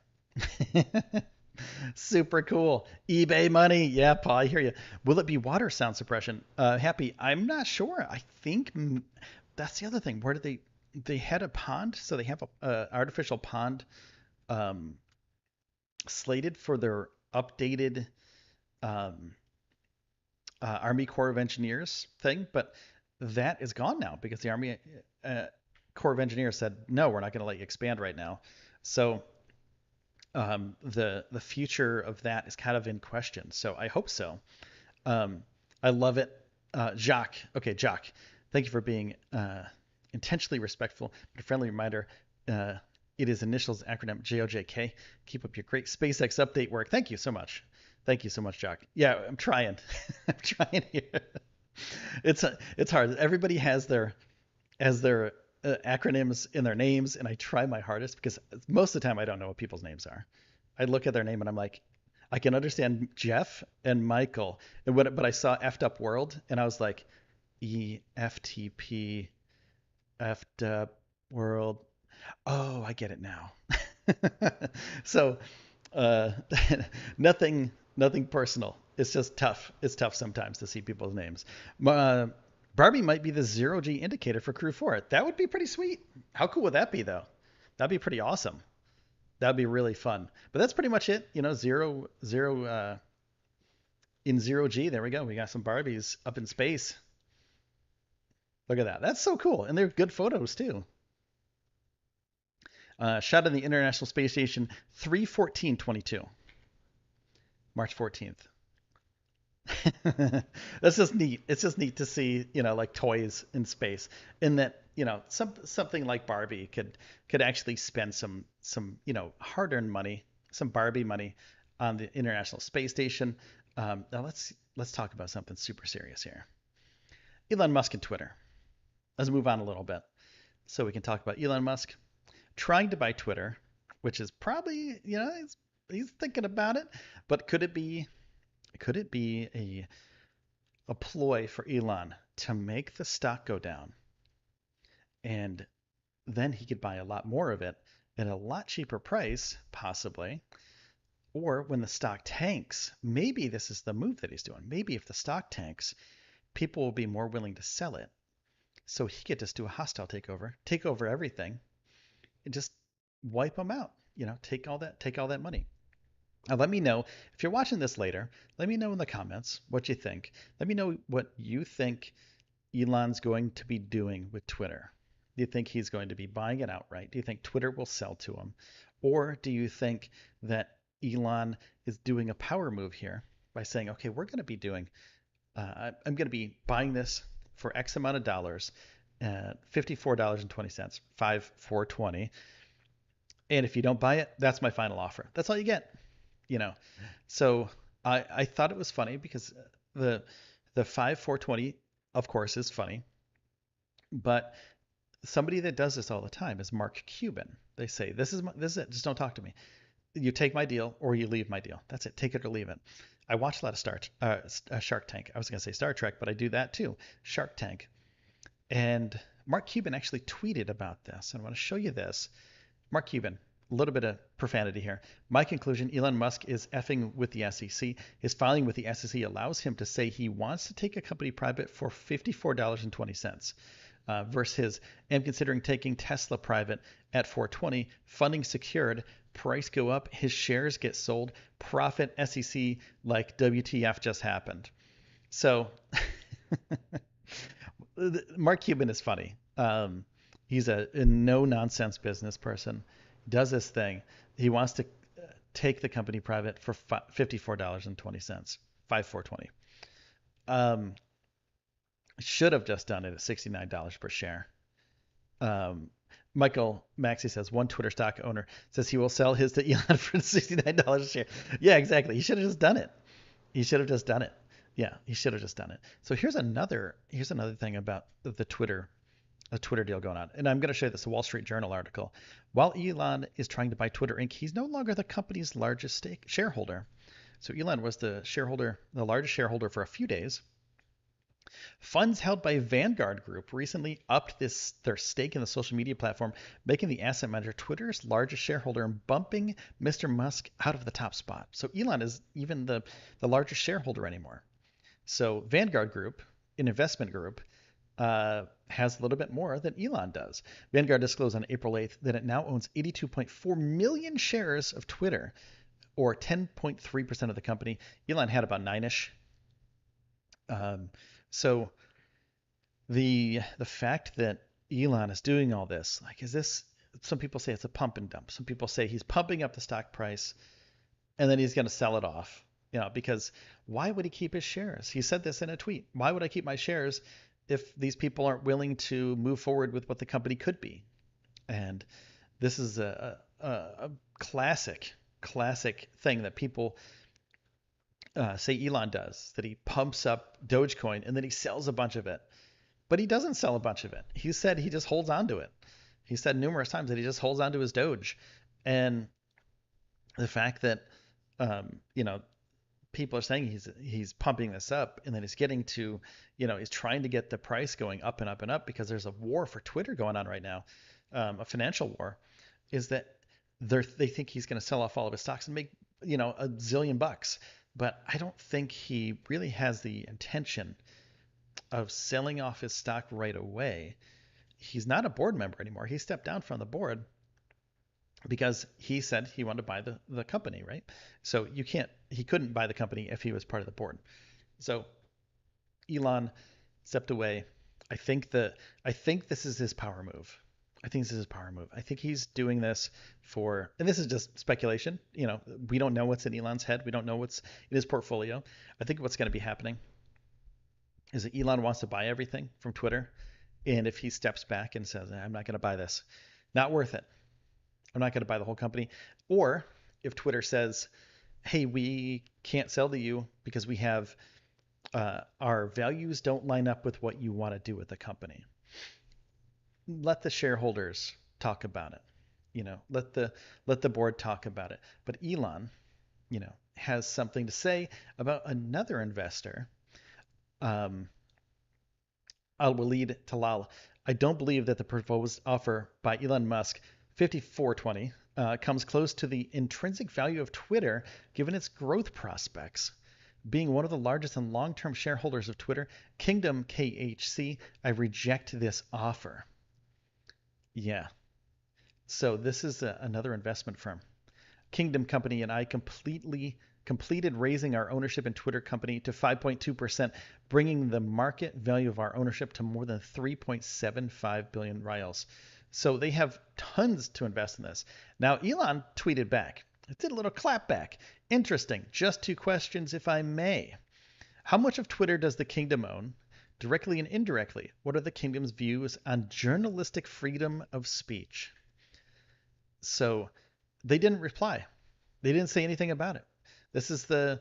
S1: Super cool. eBay money. Yeah, Paul, I hear you. Will it be water sound suppression? Happy. I'm not sure. I think that's the other thing. Where did they had a pond, so they have a artificial pond um, slated for their updated um, Army Corps of Engineers thing, but that is gone now because the Army uh, Corps of Engineers said no, we're not going to let you expand right now. So the future of that is kind of in question. So I hope so. Um, I love it. Jacques. Okay, Jacques. Thank you for being intentionally respectful. But a friendly reminder. Uh, it is initials acronym JOJK. Keep up your great SpaceX update work. Thank you so much. Thank you so much, Jacques. Yeah, I'm trying. I'm trying here. It's hard. Everybody has their acronyms in their names, and I try my hardest because most of the time I don't know what people's names are. I look at their name and I'm like, I can understand Jeff and Michael, but I saw effed up world and I was like, EFTP effed up world. Oh, I get it now. So, uh, nothing personal. It's just tough. It's tough sometimes to see people's names. Uh, Barbie might be the zero G indicator for Crew 4. That would be pretty sweet. How cool would that be, though? That'd be pretty awesome. That'd be really fun. But that's pretty much it. Zero in zero G. There we go. We got some Barbies up in space. Look at that. That's so cool, and they're good photos too. Shot on the International Space Station 3/14/22, March 14th. That's just neat. It's just neat to see, like toys in space, and that, something like Barbie could actually spend some hard-earned money, some Barbie money on the International Space Station. Now let's talk about something super serious here. Elon Musk and Twitter. Let's move on a little bit so we can talk about Elon Musk trying to buy Twitter, which is probably, he's thinking about it, but could it be a ploy for Elon to make the stock go down, and then he could buy a lot more of it at a lot cheaper price, possibly? Or when the stock tanks, maybe this is the move that he's doing. Maybe if the stock tanks, people will be more willing to sell it. So he could just do a hostile takeover, take over everything, and just wipe them out. Take all that money. Now, let me know if you're watching this later. Let me know in the comments what you think. Let me know what you think Elon's going to be doing with Twitter. Do you think he's going to be buying it outright? Do you think Twitter will sell to him? Or do you think that Elon is doing a power move here by saying, okay, we're going to be doing, I'm going to be buying this for X amount of dollars, $54.20, 420. And if you don't buy it, that's my final offer. That's all you get. you know. So I thought it was funny because the 420, of course, is funny, but somebody that does this all the time is Mark Cuban. They say, this is it. Just don't talk to me. You take my deal or you leave my deal. That's it. Take it or leave it. I watch a lot of Shark Tank. I was going to say Star Trek, but I do that too. Shark Tank. And Mark Cuban actually tweeted about this. And I want to show you this. Mark Cuban, a little bit of profanity here. My conclusion, Elon Musk is effing with the SEC. His filing with the SEC allows him to say he wants to take a company private for $54.20. Versus his, am considering taking Tesla private at 420, funding secured, price go up, his shares get sold, profit SEC like WTF just happened. So Mark Cuban is funny. He's a no nonsense business person. He does this thing. He wants to take the company private for $54.20, 420. Should have just done it at $69 per share. Michael Maxey says one Twitter stock owner says he will sell his to Elon for $69 a share. Yeah, exactly. He should have just done it. He should have just done it. Yeah, he should have just done it. So here's another thing about the Twitter deal going on. And I'm going to show you this, a Wall Street Journal article. While Elon is trying to buy Twitter Inc., he's no longer the company's largest shareholder. So Elon was the largest shareholder for a few days. Funds held by Vanguard Group recently upped their stake in the social media platform, making the asset manager Twitter's largest shareholder and bumping Mr. Musk out of the top spot. So Elon is even the largest shareholder anymore. So Vanguard Group, an investment group, has a little bit more than Elon does. Vanguard disclosed on April 8th that it now owns 82.4 million shares of Twitter, or 10.3% of the company. Elon had about 9ish. Um, so the fact that Elon is doing all this, like, is this? Some people say it's a pump and dump. Some people say he's pumping up the stock price and then he's going to sell it off. Because why would he keep his shares? He said this in a tweet. Why would I keep my shares if these people aren't willing to move forward with what the company could be? And this is a classic thing that people say Elon does, that he pumps up Dogecoin and then he sells a bunch of it. But he doesn't sell a bunch of it. He said he just holds on to it. He said numerous times that he just holds on to his Doge. And the fact that, you know, people are saying he's pumping this up and then he's getting to, he's trying to get the price going up and up and up because there's a war for Twitter going on right now, a financial war, is that they think he's going to sell off all of his stocks and make, a zillion bucks. But I don't think he really has the intention of selling off his stock right away. He's not a board member anymore. He stepped down from the board because he said he wanted to buy the company, right? So he couldn't buy the company if he was part of the board. So Elon stepped away. I think this is his power move. I think he's doing this and this is just speculation. We don't know what's in Elon's head. We don't know what's in his portfolio. I think what's going to be happening is that Elon wants to buy everything from Twitter. And if he steps back and says, I'm not going to buy this, not worth it. I'm not going to buy the whole company. Or if Twitter says, hey, we can't sell to you because we have our values don't line up with what you want to do with the company. Let the shareholders talk about it. Let the board talk about it. But Elon, has something to say about another investor. Al-Walid Talal. I don't believe that the proposed offer by Elon Musk, 54.20, comes close to the intrinsic value of Twitter given its growth prospects. Being one of the largest and long-term shareholders of Twitter, Kingdom KHC, I reject this offer. Yeah. So this is another investment firm. Kingdom Company and I completed raising our ownership in Twitter company to 5.2%, bringing the market value of our ownership to more than 3.75 billion rials. So they have tons to invest in this. Now, Elon tweeted back. It did a little clap back. Interesting. Just 2 questions, if I may. How much of Twitter does the kingdom own? Directly and indirectly, what are the kingdom's views on journalistic freedom of speech? So they didn't reply. They didn't say anything about it. This is the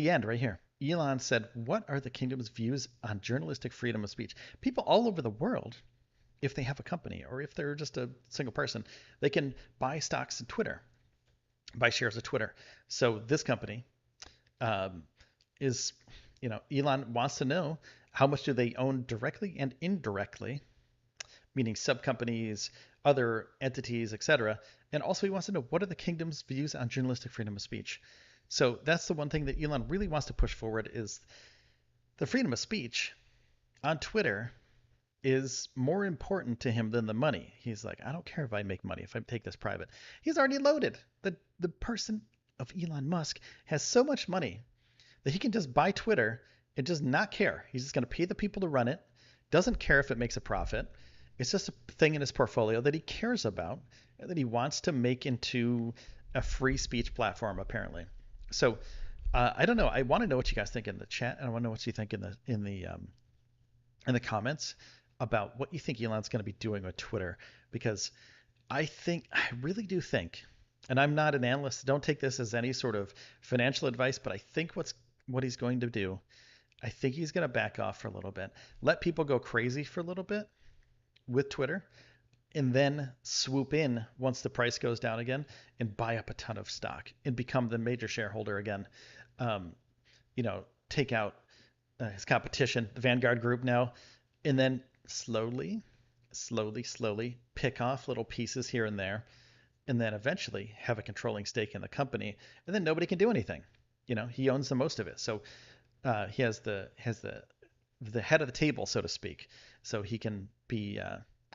S1: end right here. Elon said, what are the kingdom's views on journalistic freedom of speech? People all over the world, if they have a company or if they're just a single person, they can buy stocks in Twitter, buy shares of Twitter. So this company is, Elon wants to know how much do they own directly and indirectly, meaning sub-companies, other entities, etc. And also he wants to know what are the kingdom's views on journalistic freedom of speech. So that's the one thing that Elon really wants to push forward is the freedom of speech on Twitter is more important to him than the money. He's like, I don't care if I make money, if I take this private. He's already loaded. The person of Elon Musk has so much money that he can just buy Twitter and just not care. He's just going to pay the people to run it. Doesn't care if it makes a profit. It's just a thing in his portfolio that he cares about and that he wants to make into a free speech platform, apparently. So I don't know. I want to know what you guys think in the chat, and I want to know what you think in the comments about what you think Elon's going to be doing with Twitter, because I really do think, and I'm not an analyst, don't take this as any sort of financial advice, but I think what he's going to do, I think he's going to back off for a little bit, let people go crazy for a little bit with Twitter, and then swoop in once the price goes down again and buy up a ton of stock and become the major shareholder again. Take out his competition, the Vanguard Group now, and then slowly pick off little pieces here and there, and then eventually have a controlling stake in the company, and then nobody can do anything. He owns the most of it. So he has the head of the table, so to speak. So he can be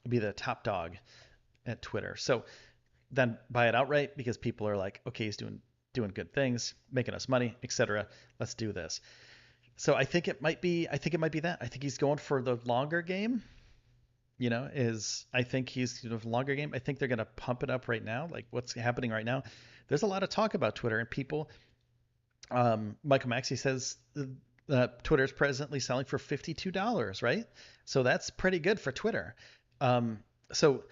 S1: the top dog at Twitter. So then buy it outright because people are like, okay, he's doing doing good things, making us money, etc. Let's do this. So I think it might be that. I think he's going for the longer game. I think he's longer game. I think they're going to pump it up right now, like what's happening right now. There's a lot of talk about Twitter and people. Michael Maxey says Twitter is presently selling for $52, right? So that's pretty good for Twitter. So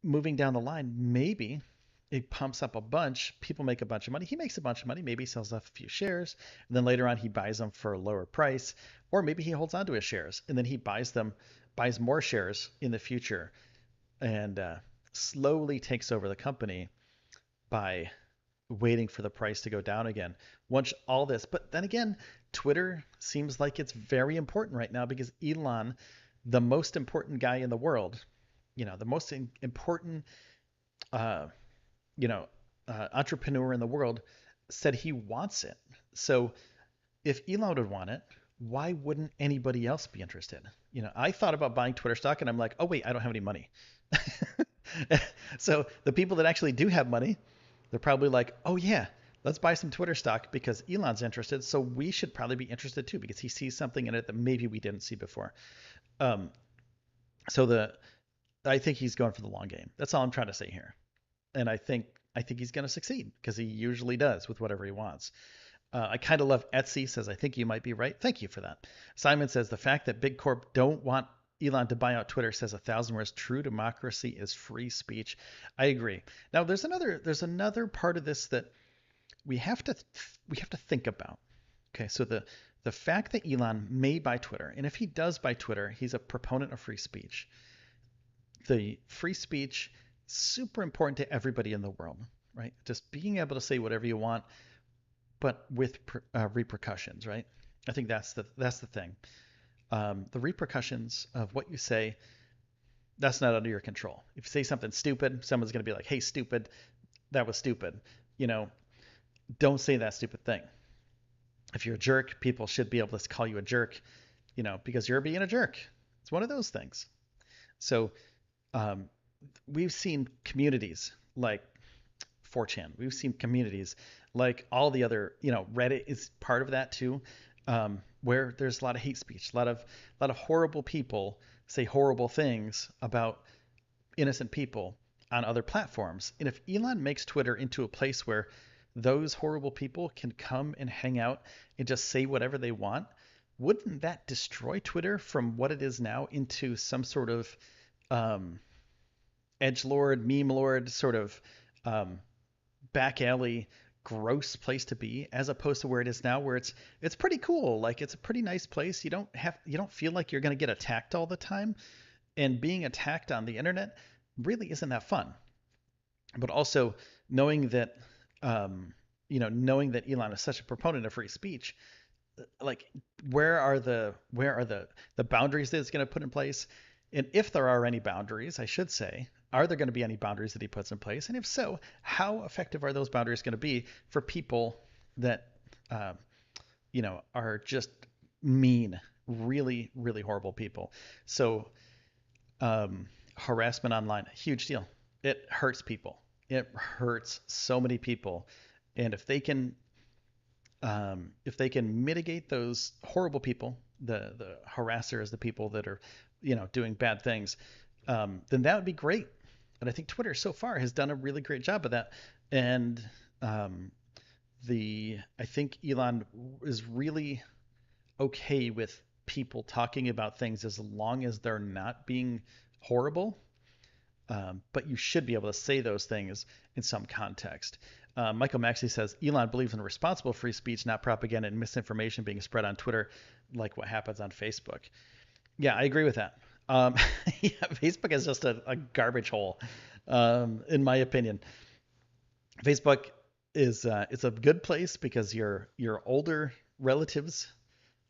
S1: moving down the line, maybe it pumps up a bunch. People make a bunch of money. He makes a bunch of money. Maybe he sells off a few shares, and then later on he buys them for a lower price, or maybe he holds on to his shares and then he buys more shares in the future, and slowly takes over the company by waiting for the price to go down again. Once all this, but then again, Twitter seems like it's very important right now because Elon, the most important guy in the world, the most important uh, entrepreneur in the world, said he wants it. So if Elon would want it, why wouldn't anybody else be interested? I thought about buying Twitter stock and I'm like, oh wait, I don't have any money. So the people that actually do have money, they're probably like, oh yeah, let's buy some Twitter stock because Elon's interested. So we should probably be interested too because he sees something in it that maybe we didn't see before. Um, so I think he's going for the long game. That's all I'm trying to say here. And I think he's going to succeed because he usually does with whatever he wants. I kind of love Etsy says, I think you might be right. Thank you for that. Simon says, the fact that Big Corp don't want Elon to buy out Twitter says 1,000 words. True democracy is free speech. I agree. Now, there's another part of this that we have to think about. Okay, so the fact that Elon may buy Twitter, and if he does buy Twitter, he's a proponent of free speech. The free speech, super important to everybody in the world, right? Just being able to say whatever you want, but with repercussions, right? I think that's the thing. The repercussions of what you say, that's not under your control. If you say something stupid, someone's going to be like, "Hey, stupid, that was stupid." You know, don't say that stupid thing. If you're a jerk, people should be able to call you a jerk, because you're being a jerk. It's one of those things. So um, we've seen communities like 4chan. We've seen communities like all the other, Reddit is part of that too, where there's a lot of hate speech, a lot of horrible people say horrible things about innocent people on other platforms. And if Elon makes Twitter into a place where those horrible people can come and hang out and just say whatever they want, wouldn't that destroy Twitter from what it is now into some sort of edgelord, meme lord sort of back alley gross place to be, as opposed to where it is now, where it's pretty cool. Like, it's a pretty nice place. You don't feel like you're going to get attacked all the time, and being attacked on the internet really isn't that fun. But also knowing that Elon is such a proponent of free speech, like where are the boundaries that it's going to put in place? And if there are any boundaries, I should say, are there going to be any boundaries that he puts in place? And if so, how effective are those boundaries going to be for people that, are just mean, really, really horrible people? So, harassment online, huge deal. It hurts people. It hurts so many people. And if they can mitigate those horrible people, the harassers, the people that are, doing bad things, then that would be great. And I think Twitter so far has done a really great job of that. And I think Elon is really okay with people talking about things as long as they're not being horrible. But you should be able to say those things in some context. Michael Maxey says Elon believes in responsible free speech, not propaganda and misinformation being spread on Twitter, like what happens on Facebook. Yeah, I agree with that. Yeah, Facebook is just a garbage hole, in my opinion. Facebook is it's a good place because your older relatives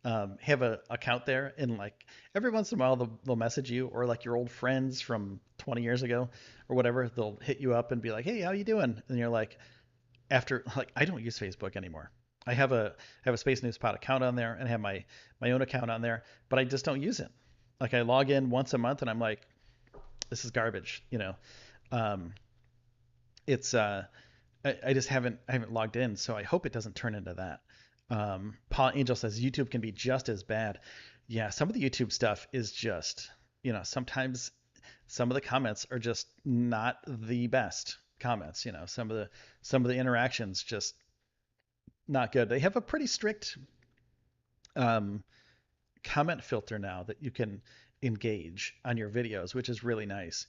S1: have a account there, and like every once in a while they'll message you, or like your old friends from 20 years ago or whatever, they'll hit you up and be like, "Hey, how you doing?" And you're like, after, like, I don't use Facebook anymore. I have a Space News Pod account on there and I have my own account on there, but I just don't use it. Like, I log in once a month and I'm like, this is garbage. Um, it's I just haven't logged in, so I hope it doesn't turn into that. Paul Angel says YouTube can be just as bad. Yeah, some of the YouTube stuff is just, sometimes some of the comments are just not the best comments. Some of the interactions just not good. They have a pretty strict um, comment filter now that you can engage on your videos, which is really nice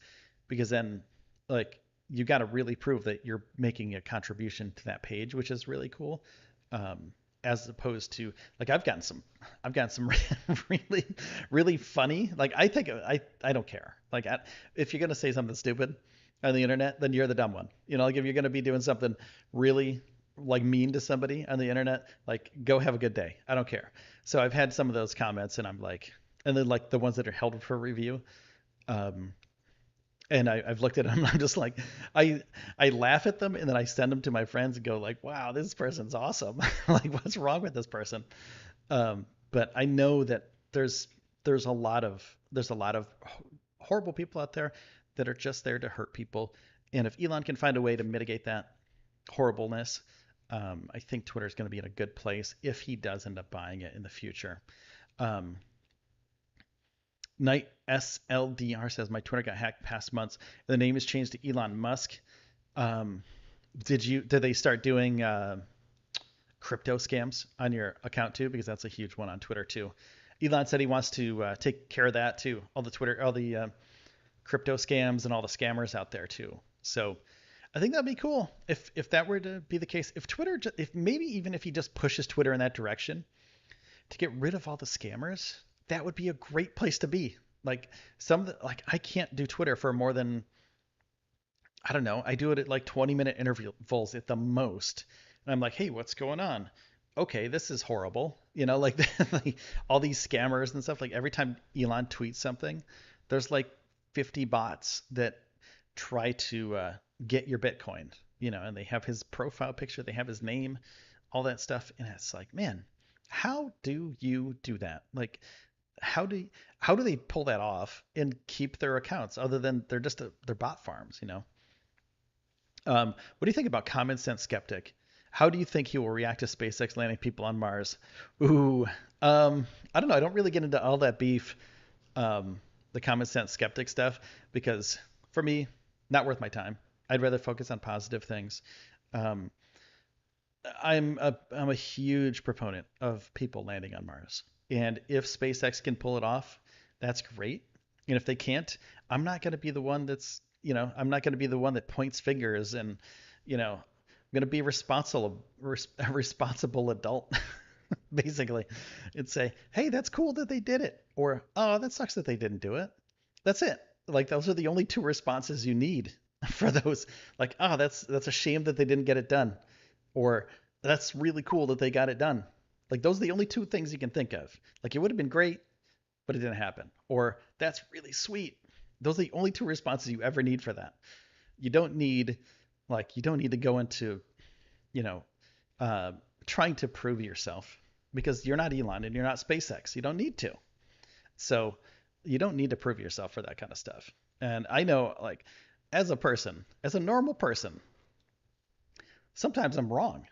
S1: because then like you got to really prove that you're making a contribution to that page, which is really cool. Um, as opposed to like I've gotten some really really funny like I think I don't care like if you're gonna say something stupid on the internet, then you're the dumb one. Like if you're gonna be doing something really like mean to somebody on the internet, like go have a good day. I don't care. So I've had some of those comments, and I'm like, and then like the ones that are held for review, um, and I've looked at them, and I'm just like, I I laugh at them, and then I send them to my friends and go like, wow, this person's awesome. Like, what's wrong with this person? But I know that there's a lot of horrible people out there that are just there to hurt people, and if Elon can find a way to mitigate that horribleness, I think Twitter is going to be in a good place if he does end up buying it in the future. Um, Knight SLDR says my Twitter got hacked past months. The name is changed to Elon Musk. Um, did they start doing crypto scams on your account too? Because that's a huge one on Twitter too. Elon said he wants to take care of that too. All the crypto scams and all the scammers out there too. So I think that'd be cool if that were to be the case. If Twitter, if maybe even if he just pushes Twitter in that direction to get rid of all the scammers, that would be a great place to be. Like like I can't do Twitter for more than I don't know. I do it at like 20-minute intervals at the most. And I'm like, hey, what's going on? Okay, this is horrible. Like, like all these scammers and stuff. Like every time Elon tweets something, there's like 50 bots that try to get your Bitcoin. And they have his profile picture, they have his name, all that stuff, and it's like, man, how do you do that? Like, how do they pull that off and keep their accounts other than they're bot farms? What do you think about Common Sense Skeptic? How do you think he will react to SpaceX landing people on Mars? Ooh, I don't know. I don't really get into all that beef, the Common Sense Skeptic stuff, because for me, not worth my time. I'd rather focus on positive things. Um, I'm a huge proponent of people landing on Mars, and if SpaceX can pull it off, that's great. And if they can't, I'm not going to be the one I'm not going to be the one that points fingers and, I'm going to be a responsible adult, basically, and say, hey, that's cool that they did it, or oh, that sucks that they didn't do it. That's it. Like those are the only two responses you need for those. Like, oh, that's a shame that they didn't get it done, or that's really cool that they got it done. Like those are the only two things you can think of. Like it would have been great, but it didn't happen. Or that's really sweet. Those are the only two responses you ever need for that. You don't need you don't need to go into, you know, uh, trying to prove yourself because you're not Elon and you're not SpaceX. You don't need to. So you don't need to prove yourself for that kind of stuff. And I know like as a person, as a normal person, sometimes I'm wrong,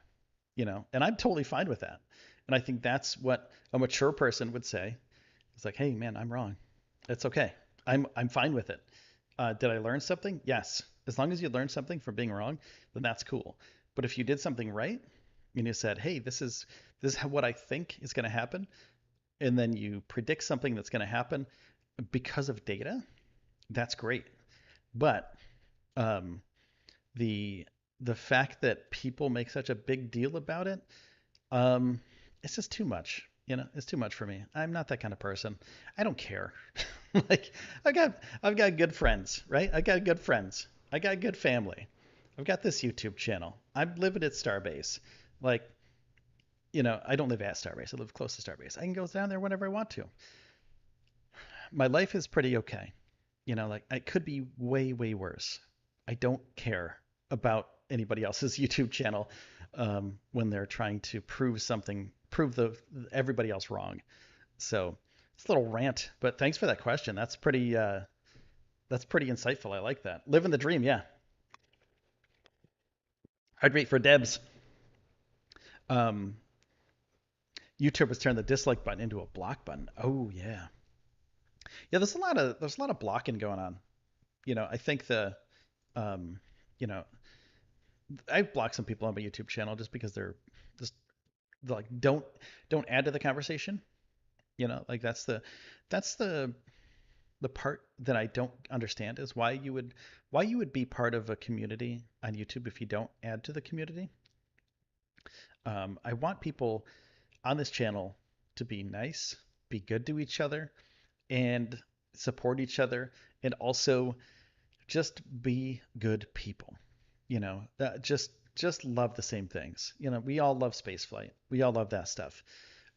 S1: and I'm totally fine with that. And I think that's what a mature person would say. It's like, hey, man, I'm wrong. It's okay. I'm fine with it. Did I learn something? Yes. As long as you learn something from being wrong, then that's cool. But if you did something right and you said, hey, this is what I think is going to happen, and then you predict something that's going to happen because of data, that's great. But um, the the fact that people make such a big deal about it, um, it's just too much. It's too much for me. I'm not that kind of person. I don't care. Like I've got good friends, right? I got good friends. I got good family. I've got this YouTube channel. I'm living at Starbase. Like, I don't live at Starbase. I live close to Starbase. I can go down there whenever I want to. My life is pretty okay. Like it could be way, way worse. I don't care about anybody else's YouTube channel when they're trying to prove everybody else wrong. So it's a little rant, but thanks for that question. That's pretty insightful. I like that. Living the dream, yeah. I'd wait for Debs. Um, YouTube has turned the dislike button into a block button. Oh yeah, yeah. There's a lot of blocking going on. I think um, you know, I've blocked some people on my YouTube channel just because just like don't add to the conversation. Like that's the part that I don't understand is why you would be part of a community on YouTube if you don't add to the community. I want people on this channel to be nice, be good to each other, and support each other, and also just be good people. Just love the same things. We all love spaceflight. We all love that stuff.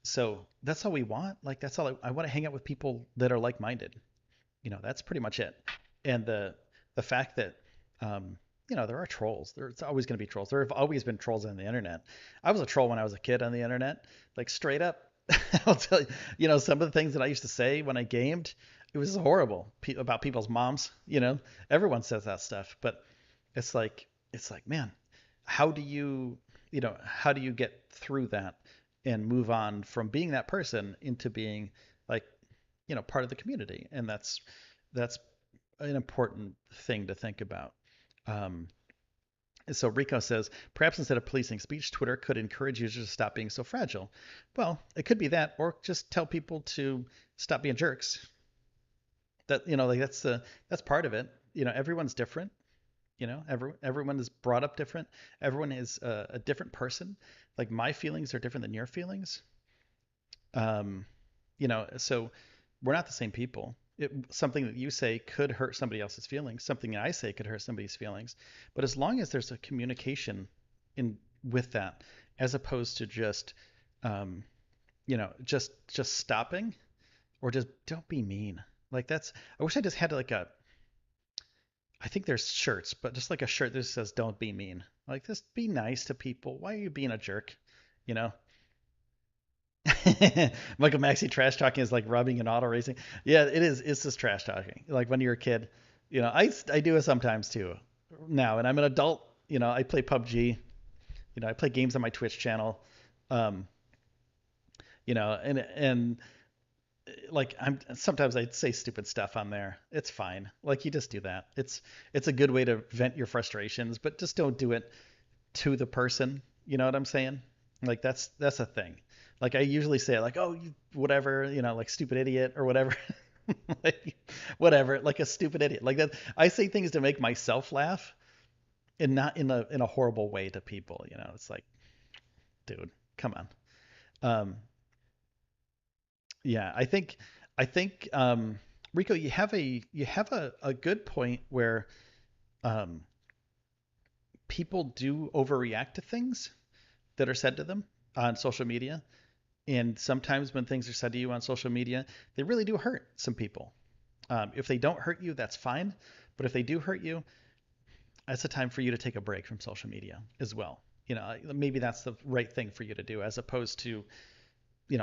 S1: So that's all we want. Like that's all I want to hang out with people that are like-minded. That's pretty much it. And the fact that there are trolls. There's always going to be trolls. There have always been trolls on the internet. I was a troll when I was a kid on the internet, like straight up. I'll tell you, some of the things that I used to say when I gamed, it was horrible about people's moms. Everyone says that stuff, but it's like, man, how do you get through that and move on from being that person into being like part of the community? And that's an important thing to think about. um, so Rico says, perhaps instead of policing speech, Twitter could encourage users to stop being so fragile. Well, it could be that, or just tell people to stop being jerks. Like that's part of it. Everyone's different. Everyone is brought up different. Everyone is a different person. Like my feelings are different than your feelings. So we're not the same people. Something that you say could hurt somebody else's feelings. Something that I say could hurt somebody's feelings. But as long as there's a communication in with that, as opposed to just, um, just stopping or just don't be mean. Like that's. I wish I just had like a. I think there's shirts, but just like a shirt that says "Don't be mean." Like just be nice to people. Why are you being a jerk? You know. Michael Maxey trash talking is like rubbing and auto racing. Yeah, it is. It's just trash talking. Like when you're a kid, I do it sometimes too now, and I'm an adult. I play PUBG. I play games on my Twitch channel. Um, and like I'm sometimes I say stupid stuff on there. It's fine. Like you just do that. It's a good way to vent your frustrations, but just don't do it to the person. You know what I'm saying? Like that's a thing. Like I usually say like, oh, you whatever, like stupid idiot or whatever. Like, whatever, like a stupid idiot. Like that I say things to make myself laugh and not in a horrible way to people. It's like, dude, come on. Um, yeah, I think Rico, you have a good point where um, people do overreact to things that are said to them on social media. And sometimes when things are said to you on social media, they really do hurt some people. If they don't hurt you, that's fine. But if they do hurt you, it's a time for you to take a break from social media as well. Maybe that's the right thing for you to do as opposed to,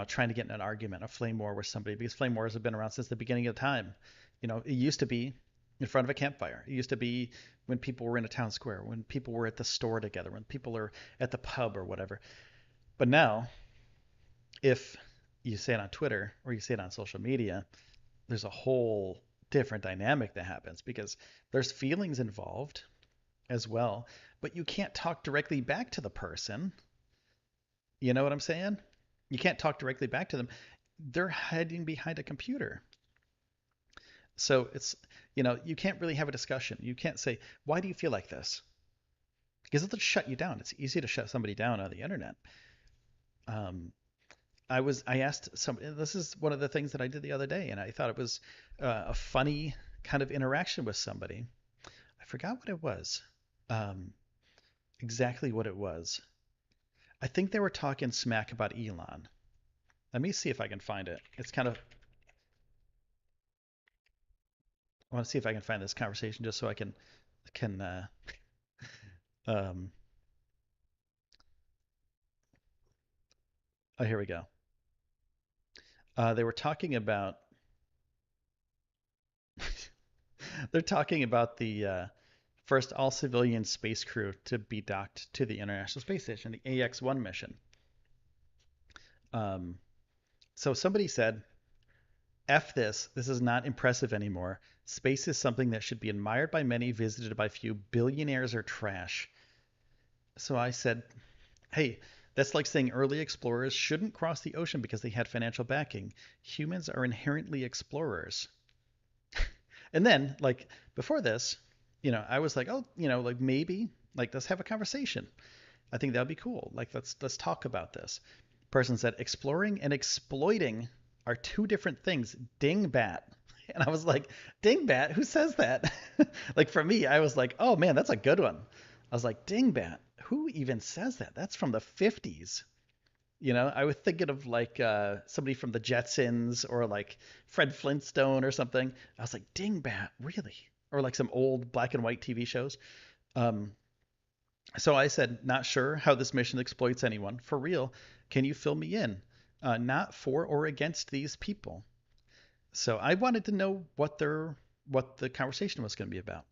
S1: trying to get in an argument, a flame war with somebody, because flame wars have been around since the beginning of time. It used to be in front of a campfire. It used to be when people were in a town square, when people were at the store together, when people are at the pub or whatever. But now, if you say it on Twitter or you say it on social media, there's a whole different dynamic that happens because there's feelings involved as well, but you can't talk directly back to the person. You know what I'm saying? You can't talk directly back to them. They're hiding behind a computer. So you can't really have a discussion. You can't say, why do you feel like this? Because it'll shut you down. It's easy to shut somebody down on the internet. Um, I asked some. This is one of the things that I did the other day, and I thought it was a funny kind of interaction with somebody. I forgot what it was. Um, exactly what it was. I think they were talking smack about Elon. Let me see if I can find it. It's kind of. I want to see if I can find this conversation just so I can. Um, oh, here we go. They were talking about. They're talking about first all civilian space crew to be docked to the International Space Station, the AX-1 mission. Um, so somebody said, F this. This is not impressive anymore. Space is something that should be admired by many, visited by few. Billionaires are trash. So I said, hey, that's like saying early explorers shouldn't cross the ocean because they had financial backing. Humans are inherently explorers. And then, like, before this, I was like, oh, like maybe, like, let's have a conversation. I think that would be cool. Like, let's talk about this. Person said, exploring and exploiting are two different things. Dingbat. And I was like, dingbat? Who says that? Like, for me, I was like, oh man, that's a good one. I was like, dingbat. Who even says that? That's from the 50s. I was thinking of like somebody from the Jetsons or like Fred Flintstone or something. I was like, dingbat, really? Or like some old black and white TV shows. Um, so I said, not sure how this mission exploits anyone. For real, can you fill me in? Not for or against these people. So I wanted to know what the conversation was going to be about.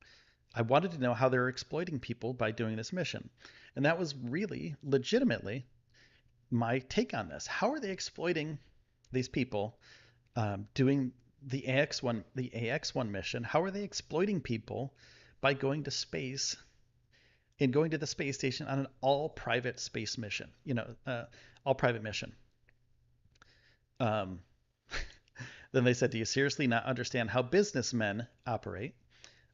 S1: I wanted to know how they're exploiting people by doing this mission. And that was really legitimately my take on this. How are they exploiting these people doing the AX1 mission? How are they exploiting people by going to space and going to the space station on an all private space mission? All private mission. Um, then they said, "Do you seriously not understand how businessmen operate?"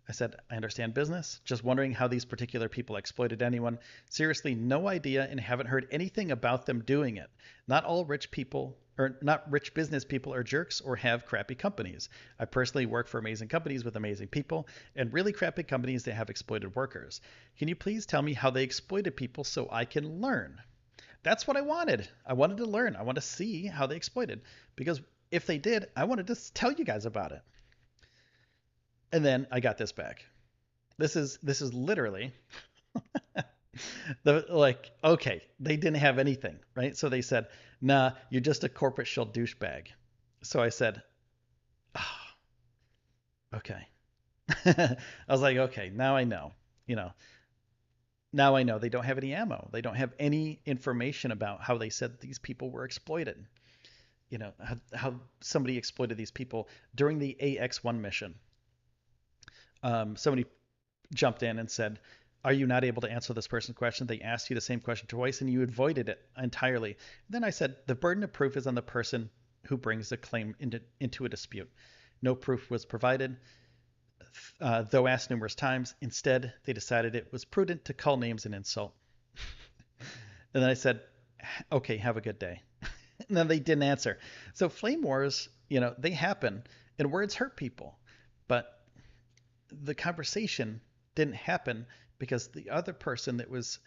S1: I said, I understand business, just wondering how these particular people exploited anyone. Seriously, no idea and haven't heard anything about them doing it. Not all rich people, or not rich business people, are jerks or have crappy companies. I personally work for amazing companies with amazing people and really crappy companies that have exploited workers. Can you please tell me how they exploited people so I can learn? That's what I wanted. I wanted to learn. I want to see how they exploited, because if they did, I wanted to tell you guys about it. And then I got this back. This is literally the like, okay, they didn't have anything, right? So they said, nah, you're just a corporate shill douchebag. So I said, oh, okay. I was like, okay, now I know. You know, now I know they don't have any ammo. They don't have any information about how they said these people were exploited. How somebody exploited these people during the AX1 mission. Somebody jumped in and said, are you not able to answer this person's question? They asked you the same question twice and you avoided it entirely. Then I said, the burden of proof is on the person who brings the claim into a dispute. No proof was provided, though asked numerous times. Instead, they decided it was prudent to call names and insult. And then I said, okay, have a good day. And then they didn't answer. So flame wars, they happen and words hurt people. But the conversation didn't happen because the other person that was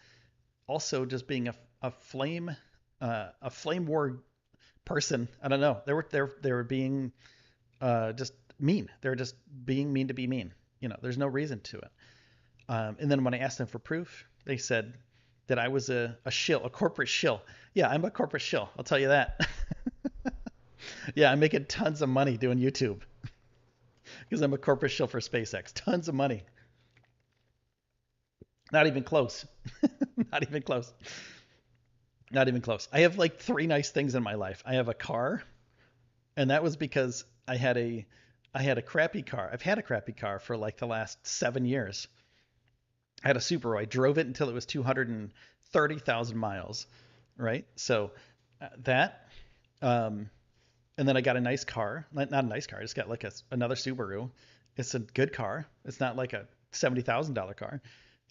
S1: also just being a flame war person. I don't know. They were being just mean. They were just being mean to be mean. There's no reason to it. And then when I asked them for proof, they said that I was a shill, a corporate shill. Yeah, I'm a corporate shill. I'll tell you that. Yeah, I'm making tons of money doing YouTube because I'm a corporate shill for SpaceX. Tons of money. Not even close. Not even close. Not even close. I have like three nice things in my life. I have a car, and that was because I had a crappy car. I've had a crappy car for like the last 7 years. I had a Subaru. I drove it until it was 230,000 miles, right? So that, um, and then I got a nice car. Not a nice car. I just got like another Subaru. It's a good car. It's not like a $70,000 car.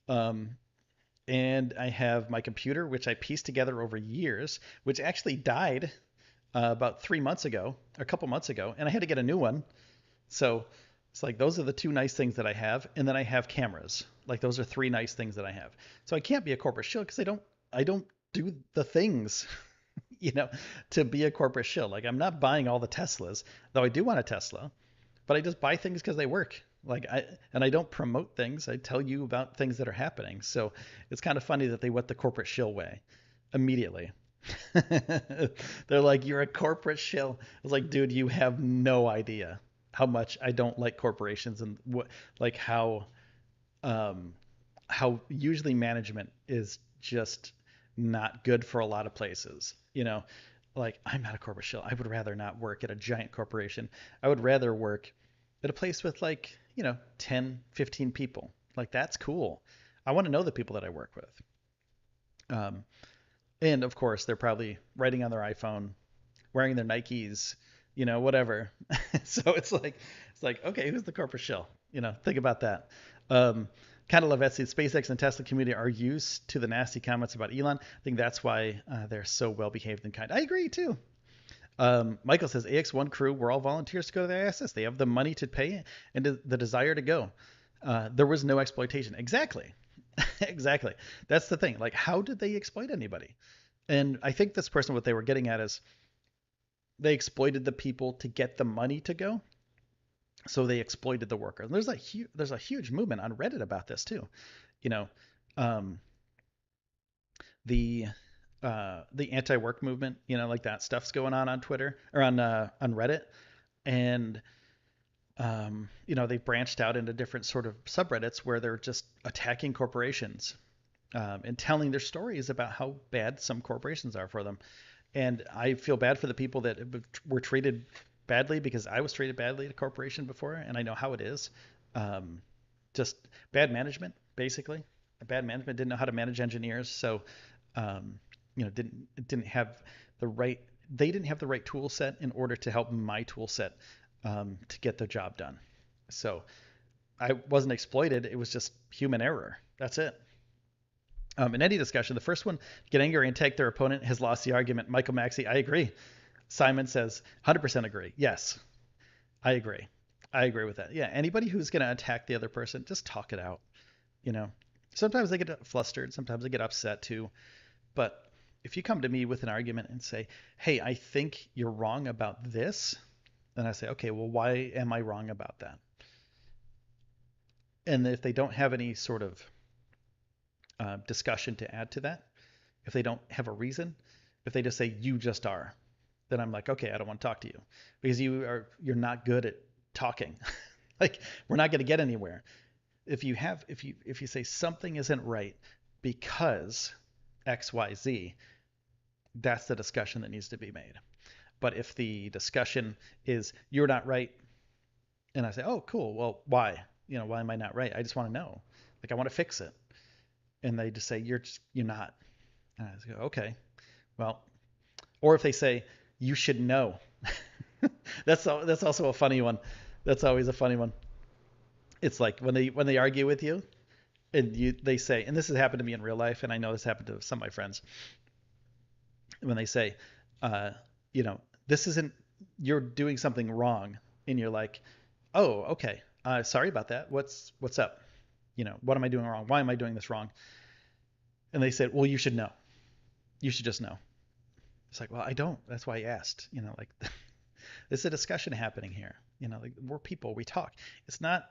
S1: Um, and I have my computer, which I pieced together over years, which actually died about 3 months ago, a couple months ago, and I had to get a new one. So it's like those are the two nice things that I have, and then I have cameras. Like those are three nice things that I have. So I can't be a corporate shill because I don't do the things, you know, to be a corporate shill. Like I'm not buying all the Teslas, though I do want a Tesla, but I just buy things because they work. I don't promote things. I tell you about things that are happening. So it's kind of funny that they went the corporate shill way immediately. They're like, you're a corporate shill. I was like, dude, you have no idea how much I don't like corporations and what, like how um, how usually management is just not good for a lot of places. Like I'm not a corporate shill. I would rather not work at a giant corporation. I would rather work at a place with like, 10, 15 people. Like that's cool. I want to know the people that I work with. Um, and of course, they're probably writing on their iPhone, wearing their Nikes, whatever. So it's like, okay, who's the corporate shill? Think about that. Um, kind of love Etsy. SpaceX and Tesla community are used to the nasty comments about Elon. I think that's why they're so well behaved and kind. I agree too. Michael says AX1 crew were all volunteers to go to the ISS. They have the money to pay and the desire to go. There was no exploitation. Exactly. Exactly. That's the thing. Like, how did they exploit anybody? And I think this person, what they were getting at is they exploited the people to get the money to go. So they exploited the worker. And there's a huge movement on Reddit about this too. You know, um, the the anti-work movement. Like that stuff's going on Twitter or on Reddit, and they've branched out into different sort of subreddits where they're just attacking corporations and telling their stories about how bad some corporations are for them. And I feel bad for the people that were treated badly because I was treated badly at a corporation before, and I know how it is. Um, just bad management, basically. Bad management didn't know how to manage engineers, so didn't have the right. They didn't have the right tool set in order to help my tool set to get the job done. So I wasn't exploited. It was just human error. That's it. In any discussion, the first one to get angry and take their opponent has lost the argument. Michael Maxey, I agree. Simon says, 100% agree. Yes, I agree. I agree with that. Yeah, anybody who's going to attack the other person, just talk it out. You know, Sometimes they get flustered, sometimes they get upset too. But if you come to me with an argument and say, hey, I think you're wrong about this, then I say, okay, well, why am I wrong about that? And if they don't have any sort of discussion to add to that, if they don't have a reason, if they just say you just are, then I'm like, okay, I don't want to talk to you because you're not good at talking. Like we're not going to get anywhere. If you say something isn't right because XYZ, that's the discussion that needs to be made. But if the discussion is you're not right, and I say, oh, cool, well, why? Why am I not right? I just want to know. Like I want to fix it. And they just say you're not. And I just go, okay, well, or if they say you should know, that's also a funny one. That's always a funny one. It's like when they argue with you and they say, and this has happened to me in real life, and I know this happened to some of my friends, when they say, uh, this isn't, you're doing something wrong, and you're like, oh, okay, sorry about that. What's up? What am I doing wrong? Why am I doing this wrong? And they said, well, you should know. You should just know. It's like, well, I don't. That's why I asked. Like there's a discussion happening here. Like we're people. We talk. It's not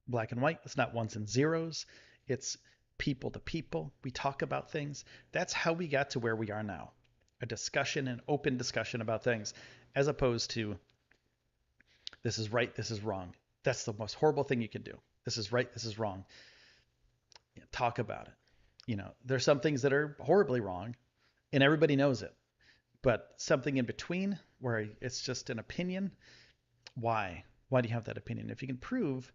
S1: black and white. It's not ones and zeros. It's people to people. We talk about things. That's how we got to where we are now. A discussion, an open discussion about things, as opposed to this is right, this is wrong. That's the most horrible thing you can do. This is right, this is wrong. Talk about it. There's some things that are horribly wrong, and everybody knows it. But something in between where it's just an opinion, why? Why do you have that opinion? If you can prove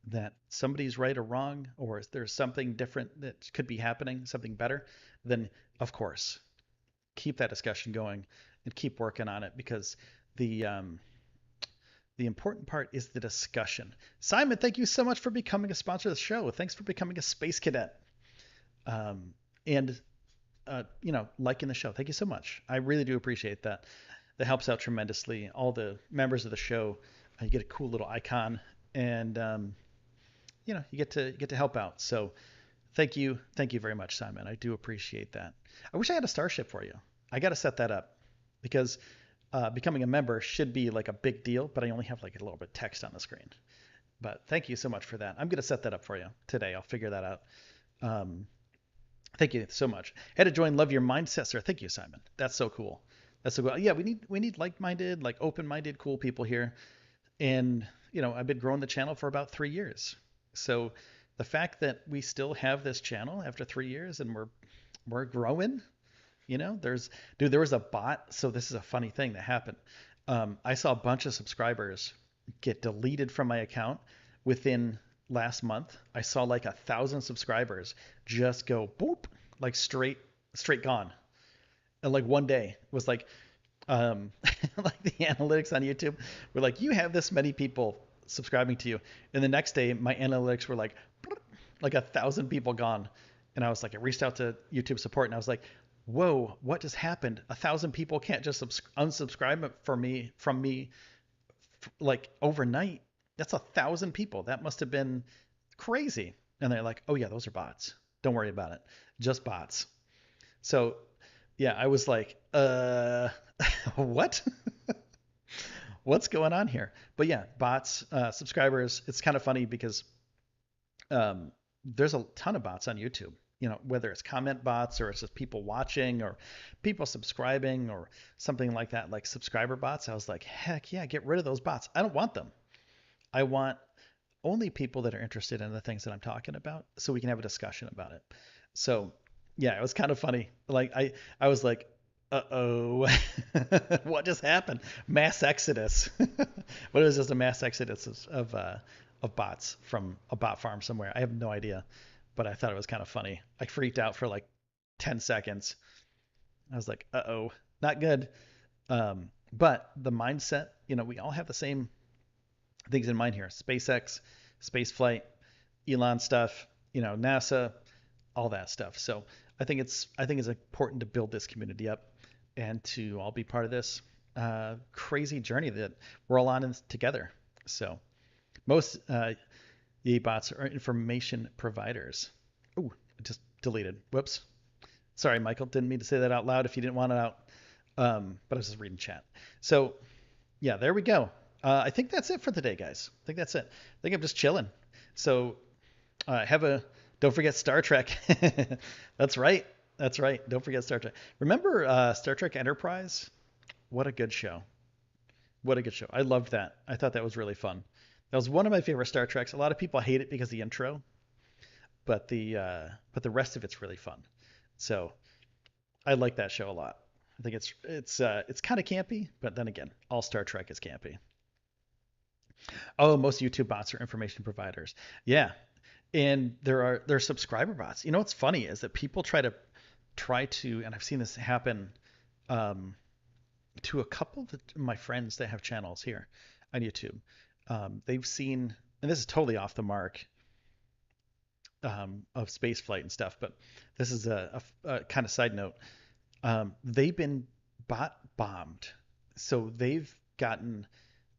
S1: that somebody's right or wrong, or there's something different that could be happening, something better, then of course, keep that discussion going and keep working on it because the um, the important part is the discussion. Simon, thank you so much for becoming a sponsor of the show. Thanks for becoming a space cadet. And liking the show. Thank you so much. I really do appreciate that. That helps out tremendously. All the members of the show, you get a cool little icon, and you get to help out. So thank you very much, Simon. I do appreciate that. I wish I had a Starship for you. I got to set that up because becoming a member should be like a big deal, but I only have like a little bit of text on the screen. But thank you so much for that. I'm going to set that up for you today. I'll figure that out. Um, Thank you so much. Had to join Love Your Mindset, sir. Thank you, Simon. That's so cool. That's so cool. Yeah, we need like-minded, like open-minded, cool people here. And I've been growing the channel for about 3 years. So the fact that we still have this channel after 3 years and we're growing. There was a bot. So this is a funny thing that happened. I saw a bunch of subscribers get deleted from my account within last month. I saw like 1,000 subscribers just go boop, like straight gone. And like one day it was like, like the analytics on YouTube were like, you have this many people subscribing to you. And the next day my analytics were like 1,000 people gone. And I was like, I reached out to YouTube support and I was like, whoa, what just happened? 1,000 people can't just unsubscribe from me like overnight. That's 1,000 people. That must have been crazy. And they're like, oh yeah, those are bots. Don't worry about it. Just bots. So yeah, I was like, what? What's going on here? But yeah, bots, subscribers. It's kind of funny because there's a ton of bots on YouTube. Whether it's comment bots or it's just people watching or people subscribing or something like that, like subscriber bots. I was like, heck yeah, get rid of those bots. I don't want them. I want only people that are interested in the things that I'm talking about so we can have a discussion about it. So yeah, it was kind of funny. Like I was like, uh-oh, what just happened? Mass exodus. What is just a mass exodus of bots from a bot farm somewhere? I have no idea, but I thought it was kind of funny. I freaked out for like 10 seconds. I was like, uh-oh, not good. But the mindset, we all have the same things in mind here. SpaceX, space flight, Elon stuff, NASA, all that stuff. So I think it's important to build this community up and to all be part of this crazy journey that we're all on together. So most EA bots are information providers. Oh, I just deleted. Whoops. Sorry, Michael. Didn't mean to say that out loud if you didn't want it out. But I was just reading chat. So yeah, there we go. I think that's it for today, guys. I think that's it. I think I'm just chilling. So don't forget Star Trek. That's right. That's right. Don't forget Star Trek. Remember Star Trek Enterprise? What a good show. What a good show. I loved that. I thought that was really fun. That was one of my favorite Star Treks. A lot of people hate it because of the intro, but the rest of it's really fun. So I like that show a lot. I think it's kind of campy, but then again, all Star Trek is campy. Oh, most YouTube bots are information providers. Yeah, and there are subscriber bots. What's funny is that people try to, and I've seen this happen um, to a couple of my friends that have channels here on YouTube. They've seen, and this is totally off the mark of space flight and stuff, but this is a kind of side note. They've been bot bombed, so they've gotten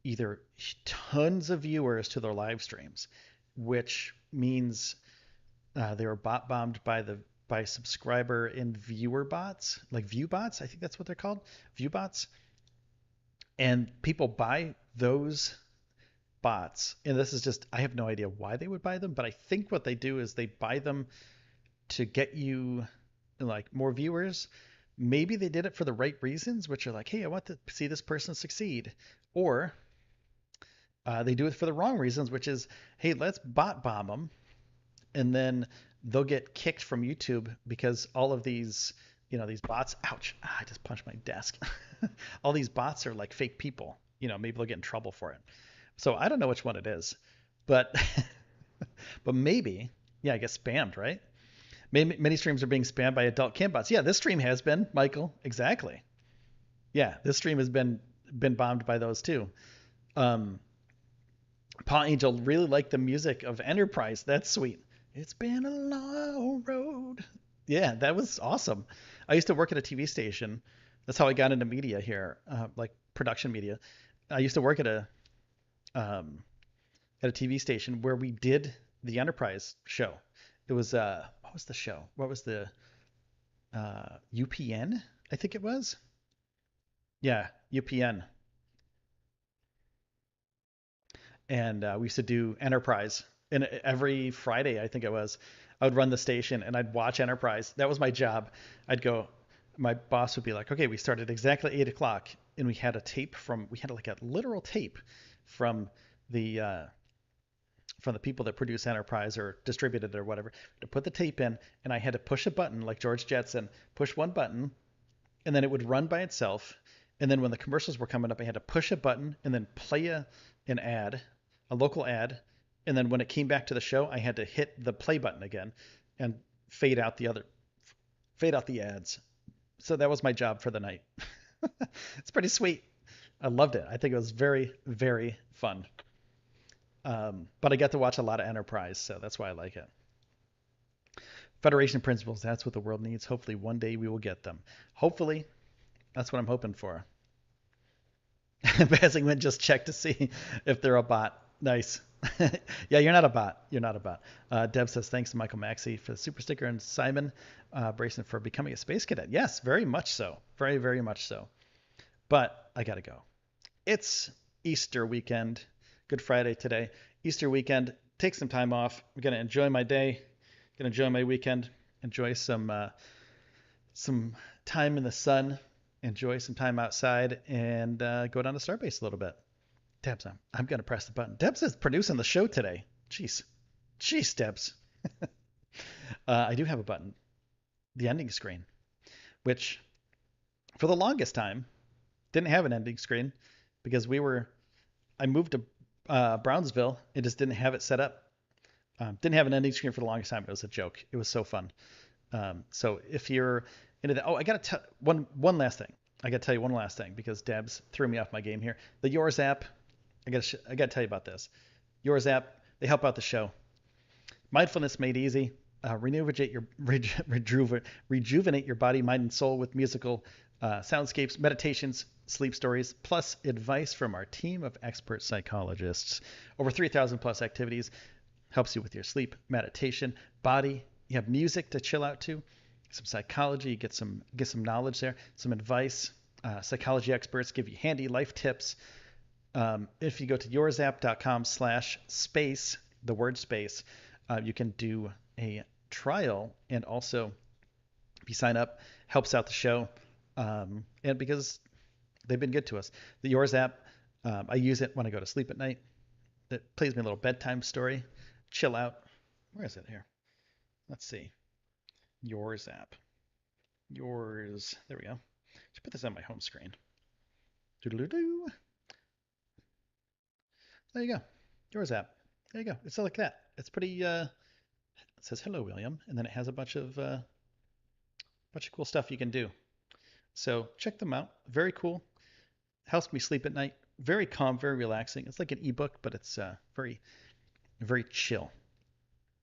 S1: either tons of viewers to their live streams, which means they were bot bombed by subscriber and viewer bots, like view bots. I think that's what they're called, view bots. And people buy those bots, and this is just, I have no idea why they would buy them, but I think what they do is they buy them to get you like more viewers. Maybe they did it for the right reasons, which are like, hey, I want to see this person succeed, or they do it for the wrong reasons, which is, hey, let's bot bomb them, and then they'll get kicked from YouTube because all of these bots. Ouch! I just punched my desk. All these bots are like fake people. Maybe they'll get in trouble for it. So I don't know which one it is, but but maybe, yeah, I guess spammed, right? Many streams are being spammed by adult cam bots. Yeah, this stream has been, Michael. Exactly. Yeah, this stream has been bombed by those too. Um, Paw Angel really liked the music of Enterprise. That's sweet. It's been a long road. Yeah, that was awesome. I used to work at a TV station. That's how I got into media here, like production media. I used to work um, at a TV station where we did the Enterprise show. It was what was the show? What was the UPN? I think it was. Yeah, UPN. And we used to do Enterprise. And every Friday, I think it was, I would run the station and I'd watch Enterprise. That was my job. I'd go. My boss would be like, "Okay, we started exactly 8 o'clock, and we had like a literal tape from the from the people that produce Enterprise or distributed it or whatever to put the tape in, and I had to push a button like George Jetson, push one button, and then it would run by itself. And then when the commercials were coming up, I had to push a button and then play an ad, a local ad. And then when it came back to the show, I had to hit the play button again and fade out the ads. So that was my job for the night. It's pretty sweet. I loved it. I think it was very, very fun. But I got to watch a lot of Enterprise, so that's why I like it. Federation principles, that's what the world needs. Hopefully one day we will get them. Hopefully, that's what I'm hoping for. Basically, just check to see if they're a bot. Nice. Yeah, you're not a bot. You're not a bot. Deb says, thanks to Michael Maxey for the super sticker and Simon Brayson for becoming a space cadet. Yes, very much so. Very, very much so. But I got to go. It's Easter weekend. Good Friday today. Easter weekend. Take some time off. I'm going to enjoy my day. Going to enjoy my weekend. Enjoy some time in the sun. Enjoy some time outside and go down to Starbase a little bit. Debs, I'm going to press the button. Debs is producing the show today. Jeez. Jeez, Debs. I do have a button. The ending screen, which for the longest time didn't have an ending screen because I moved to Brownsville. It just didn't have it set up. Didn't have an ending screen for the longest time. It was a joke. It was so fun. So if you're into that, I got to tell one last thing. I got to tell you one last thing because Debs threw me off my game here. The Yours app. I got to tell you about this. Yours app. They help out the show. Mindfulness made easy. Rejuvenate your body, mind, and soul with musical soundscapes, meditations, sleep stories, plus advice from our team of expert psychologists. Over 3,000 plus activities. Helps you with your sleep, meditation, body. You have music to chill out to. Some psychology, get some knowledge there, some advice. Psychology experts give you handy life tips. If you go to yoursapp.com/space, the word space, you can do a trial, and also if you sign up, helps out the show. And because they've been good to us. The Yours app, I use it when I go to sleep at night. It plays me a little bedtime story. Chill out. Where is it here? Let's see. Yours app. Yours. There we go. Should put this on my home screen. Doo-doo-doo. There you go. Yours app. There you go. It's like that. It's pretty. It says hello, William, and then it has a bunch of cool stuff you can do. So check them out. Very cool. Helps me sleep at night. Very calm, very relaxing. It's like an ebook, but it's very, very chill.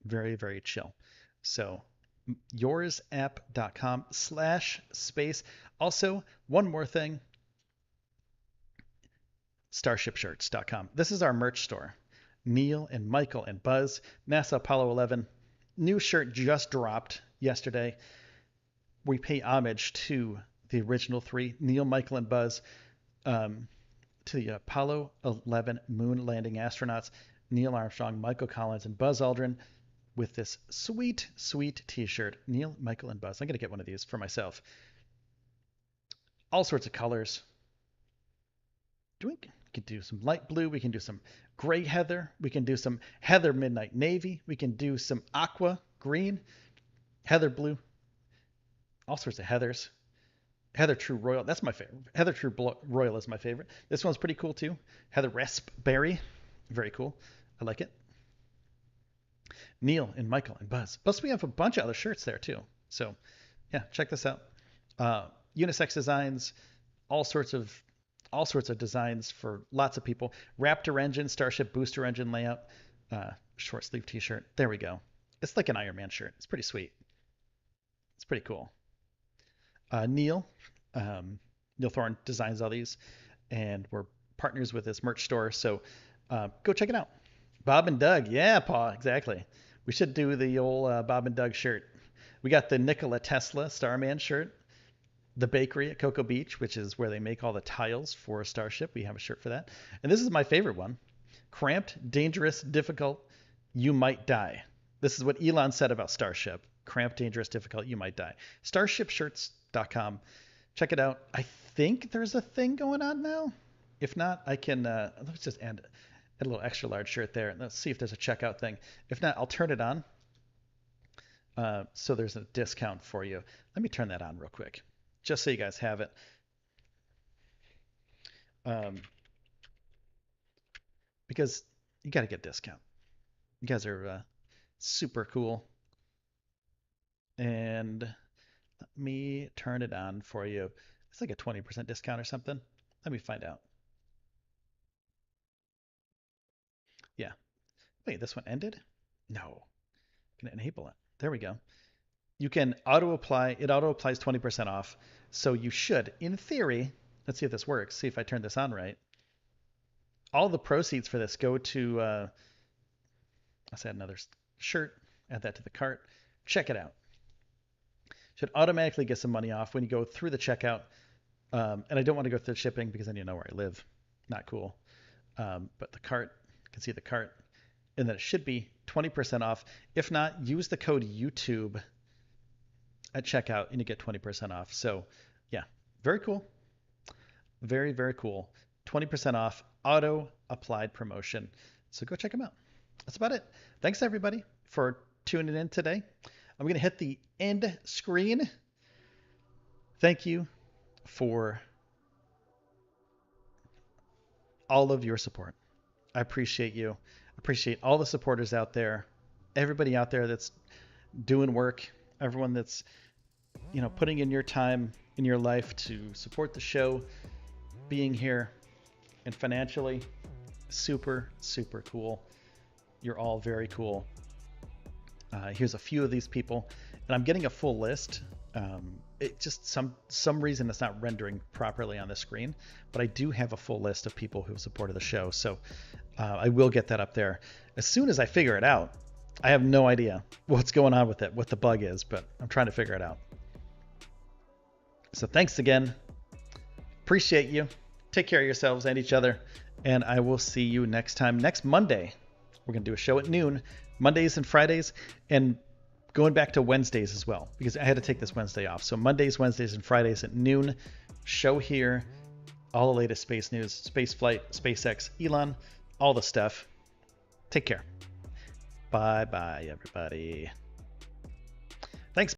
S1: Very, very chill. So yoursapp.com/space. Also, one more thing. Starshipshirts.com. This is our merch store. Neil and Michael and Buzz, NASA Apollo 11. New shirt just dropped yesterday. We pay homage to the original three, Neil, Michael, and Buzz, to the Apollo 11 moon landing astronauts, Neil Armstrong, Michael Collins, and Buzz Aldrin, with this sweet, sweet t-shirt. Neil, Michael, and Buzz. I'm going to get one of these for myself. All sorts of colors. We can do some light blue. We can do some gray heather. We can do some heather midnight navy. We can do some aqua green, heather blue. All sorts of heathers. Heather True Royal. That's my favorite. Heather True Royal is my favorite. This one's pretty cool too. Heather Raspberry. Very cool. I like it. Neil and Michael and Buzz. Plus we have a bunch of other shirts there too. So yeah, check this out. Unisex designs, all sorts of designs for lots of people. Raptor engine, Starship booster engine layout, short sleeve t-shirt. There we go. It's like an Iron Man shirt. It's pretty sweet. It's pretty cool. Neil Thorne designs all these, and we're partners with this merch store. So go check it out. Bob and Doug. Yeah, Paul, exactly. We should do the old Bob and Doug shirt. We got the Nikola Tesla Starman shirt. The bakery at Cocoa Beach, which is where they make all the tiles for Starship. We have a shirt for that. And this is my favorite one. Cramped, dangerous, difficult, you might die. This is what Elon said about Starship. Cramped, dangerous, difficult, you might die. Starshipshirts.com. Check it out. I think there's a thing going on now. If not, I can, let's just end it. Add a little extra large shirt there. And let's see if there's a checkout thing. If not, I'll turn it on. So there's a discount for you. Let me turn that on real quick, just so you guys have it. Because you got to get a discount. You guys are super cool. And let me turn it on for you. It's like a 20% discount or something. Let me find out. Yeah. Wait, this one ended? No. Can I enable it? There we go. You can auto apply. It auto applies 20% off. So you should, in theory, let's see if this works. See if I turn this on right. All the proceeds for this go to, let's add another shirt, add that to the cart. Check it out. Should automatically get some money off when you go through the checkout. And I don't want to go through the shipping because then you know where I live. Not cool. But the cart, you can see the cart. And then it should be 20% off. If not, use the code YouTube at checkout and you get 20% off. So yeah, very cool. Very, very cool. 20% off, auto applied promotion. So go check them out. That's about it. Thanks everybody for tuning in today. I'm going to hit the end screen. Thank you for all of your support. I appreciate you. I appreciate all the supporters out there, everybody out there that's doing work, everyone that's, you know, putting in your time in your life to support the show, being here, and financially, super, super cool. You're all very cool. Here's a few of these people, and I'm getting a full list. It just some reason it's not rendering properly on the screen, but I do have a full list of people who have supported the show. So I will get that up there as soon as I figure it out. I have no idea what's going on with it, what the bug is, but I'm trying to figure it out. So thanks again. Appreciate you. Take care of yourselves and each other, and I will see you next time. Next Monday, we're going to do a show at noon, Mondays and Fridays, and going back to Wednesdays as well, because I had to take this Wednesday off. So Mondays, Wednesdays, and Fridays at noon, show here, all the latest space news, space flight, SpaceX, Elon, all the stuff. Take care. Bye-bye, everybody.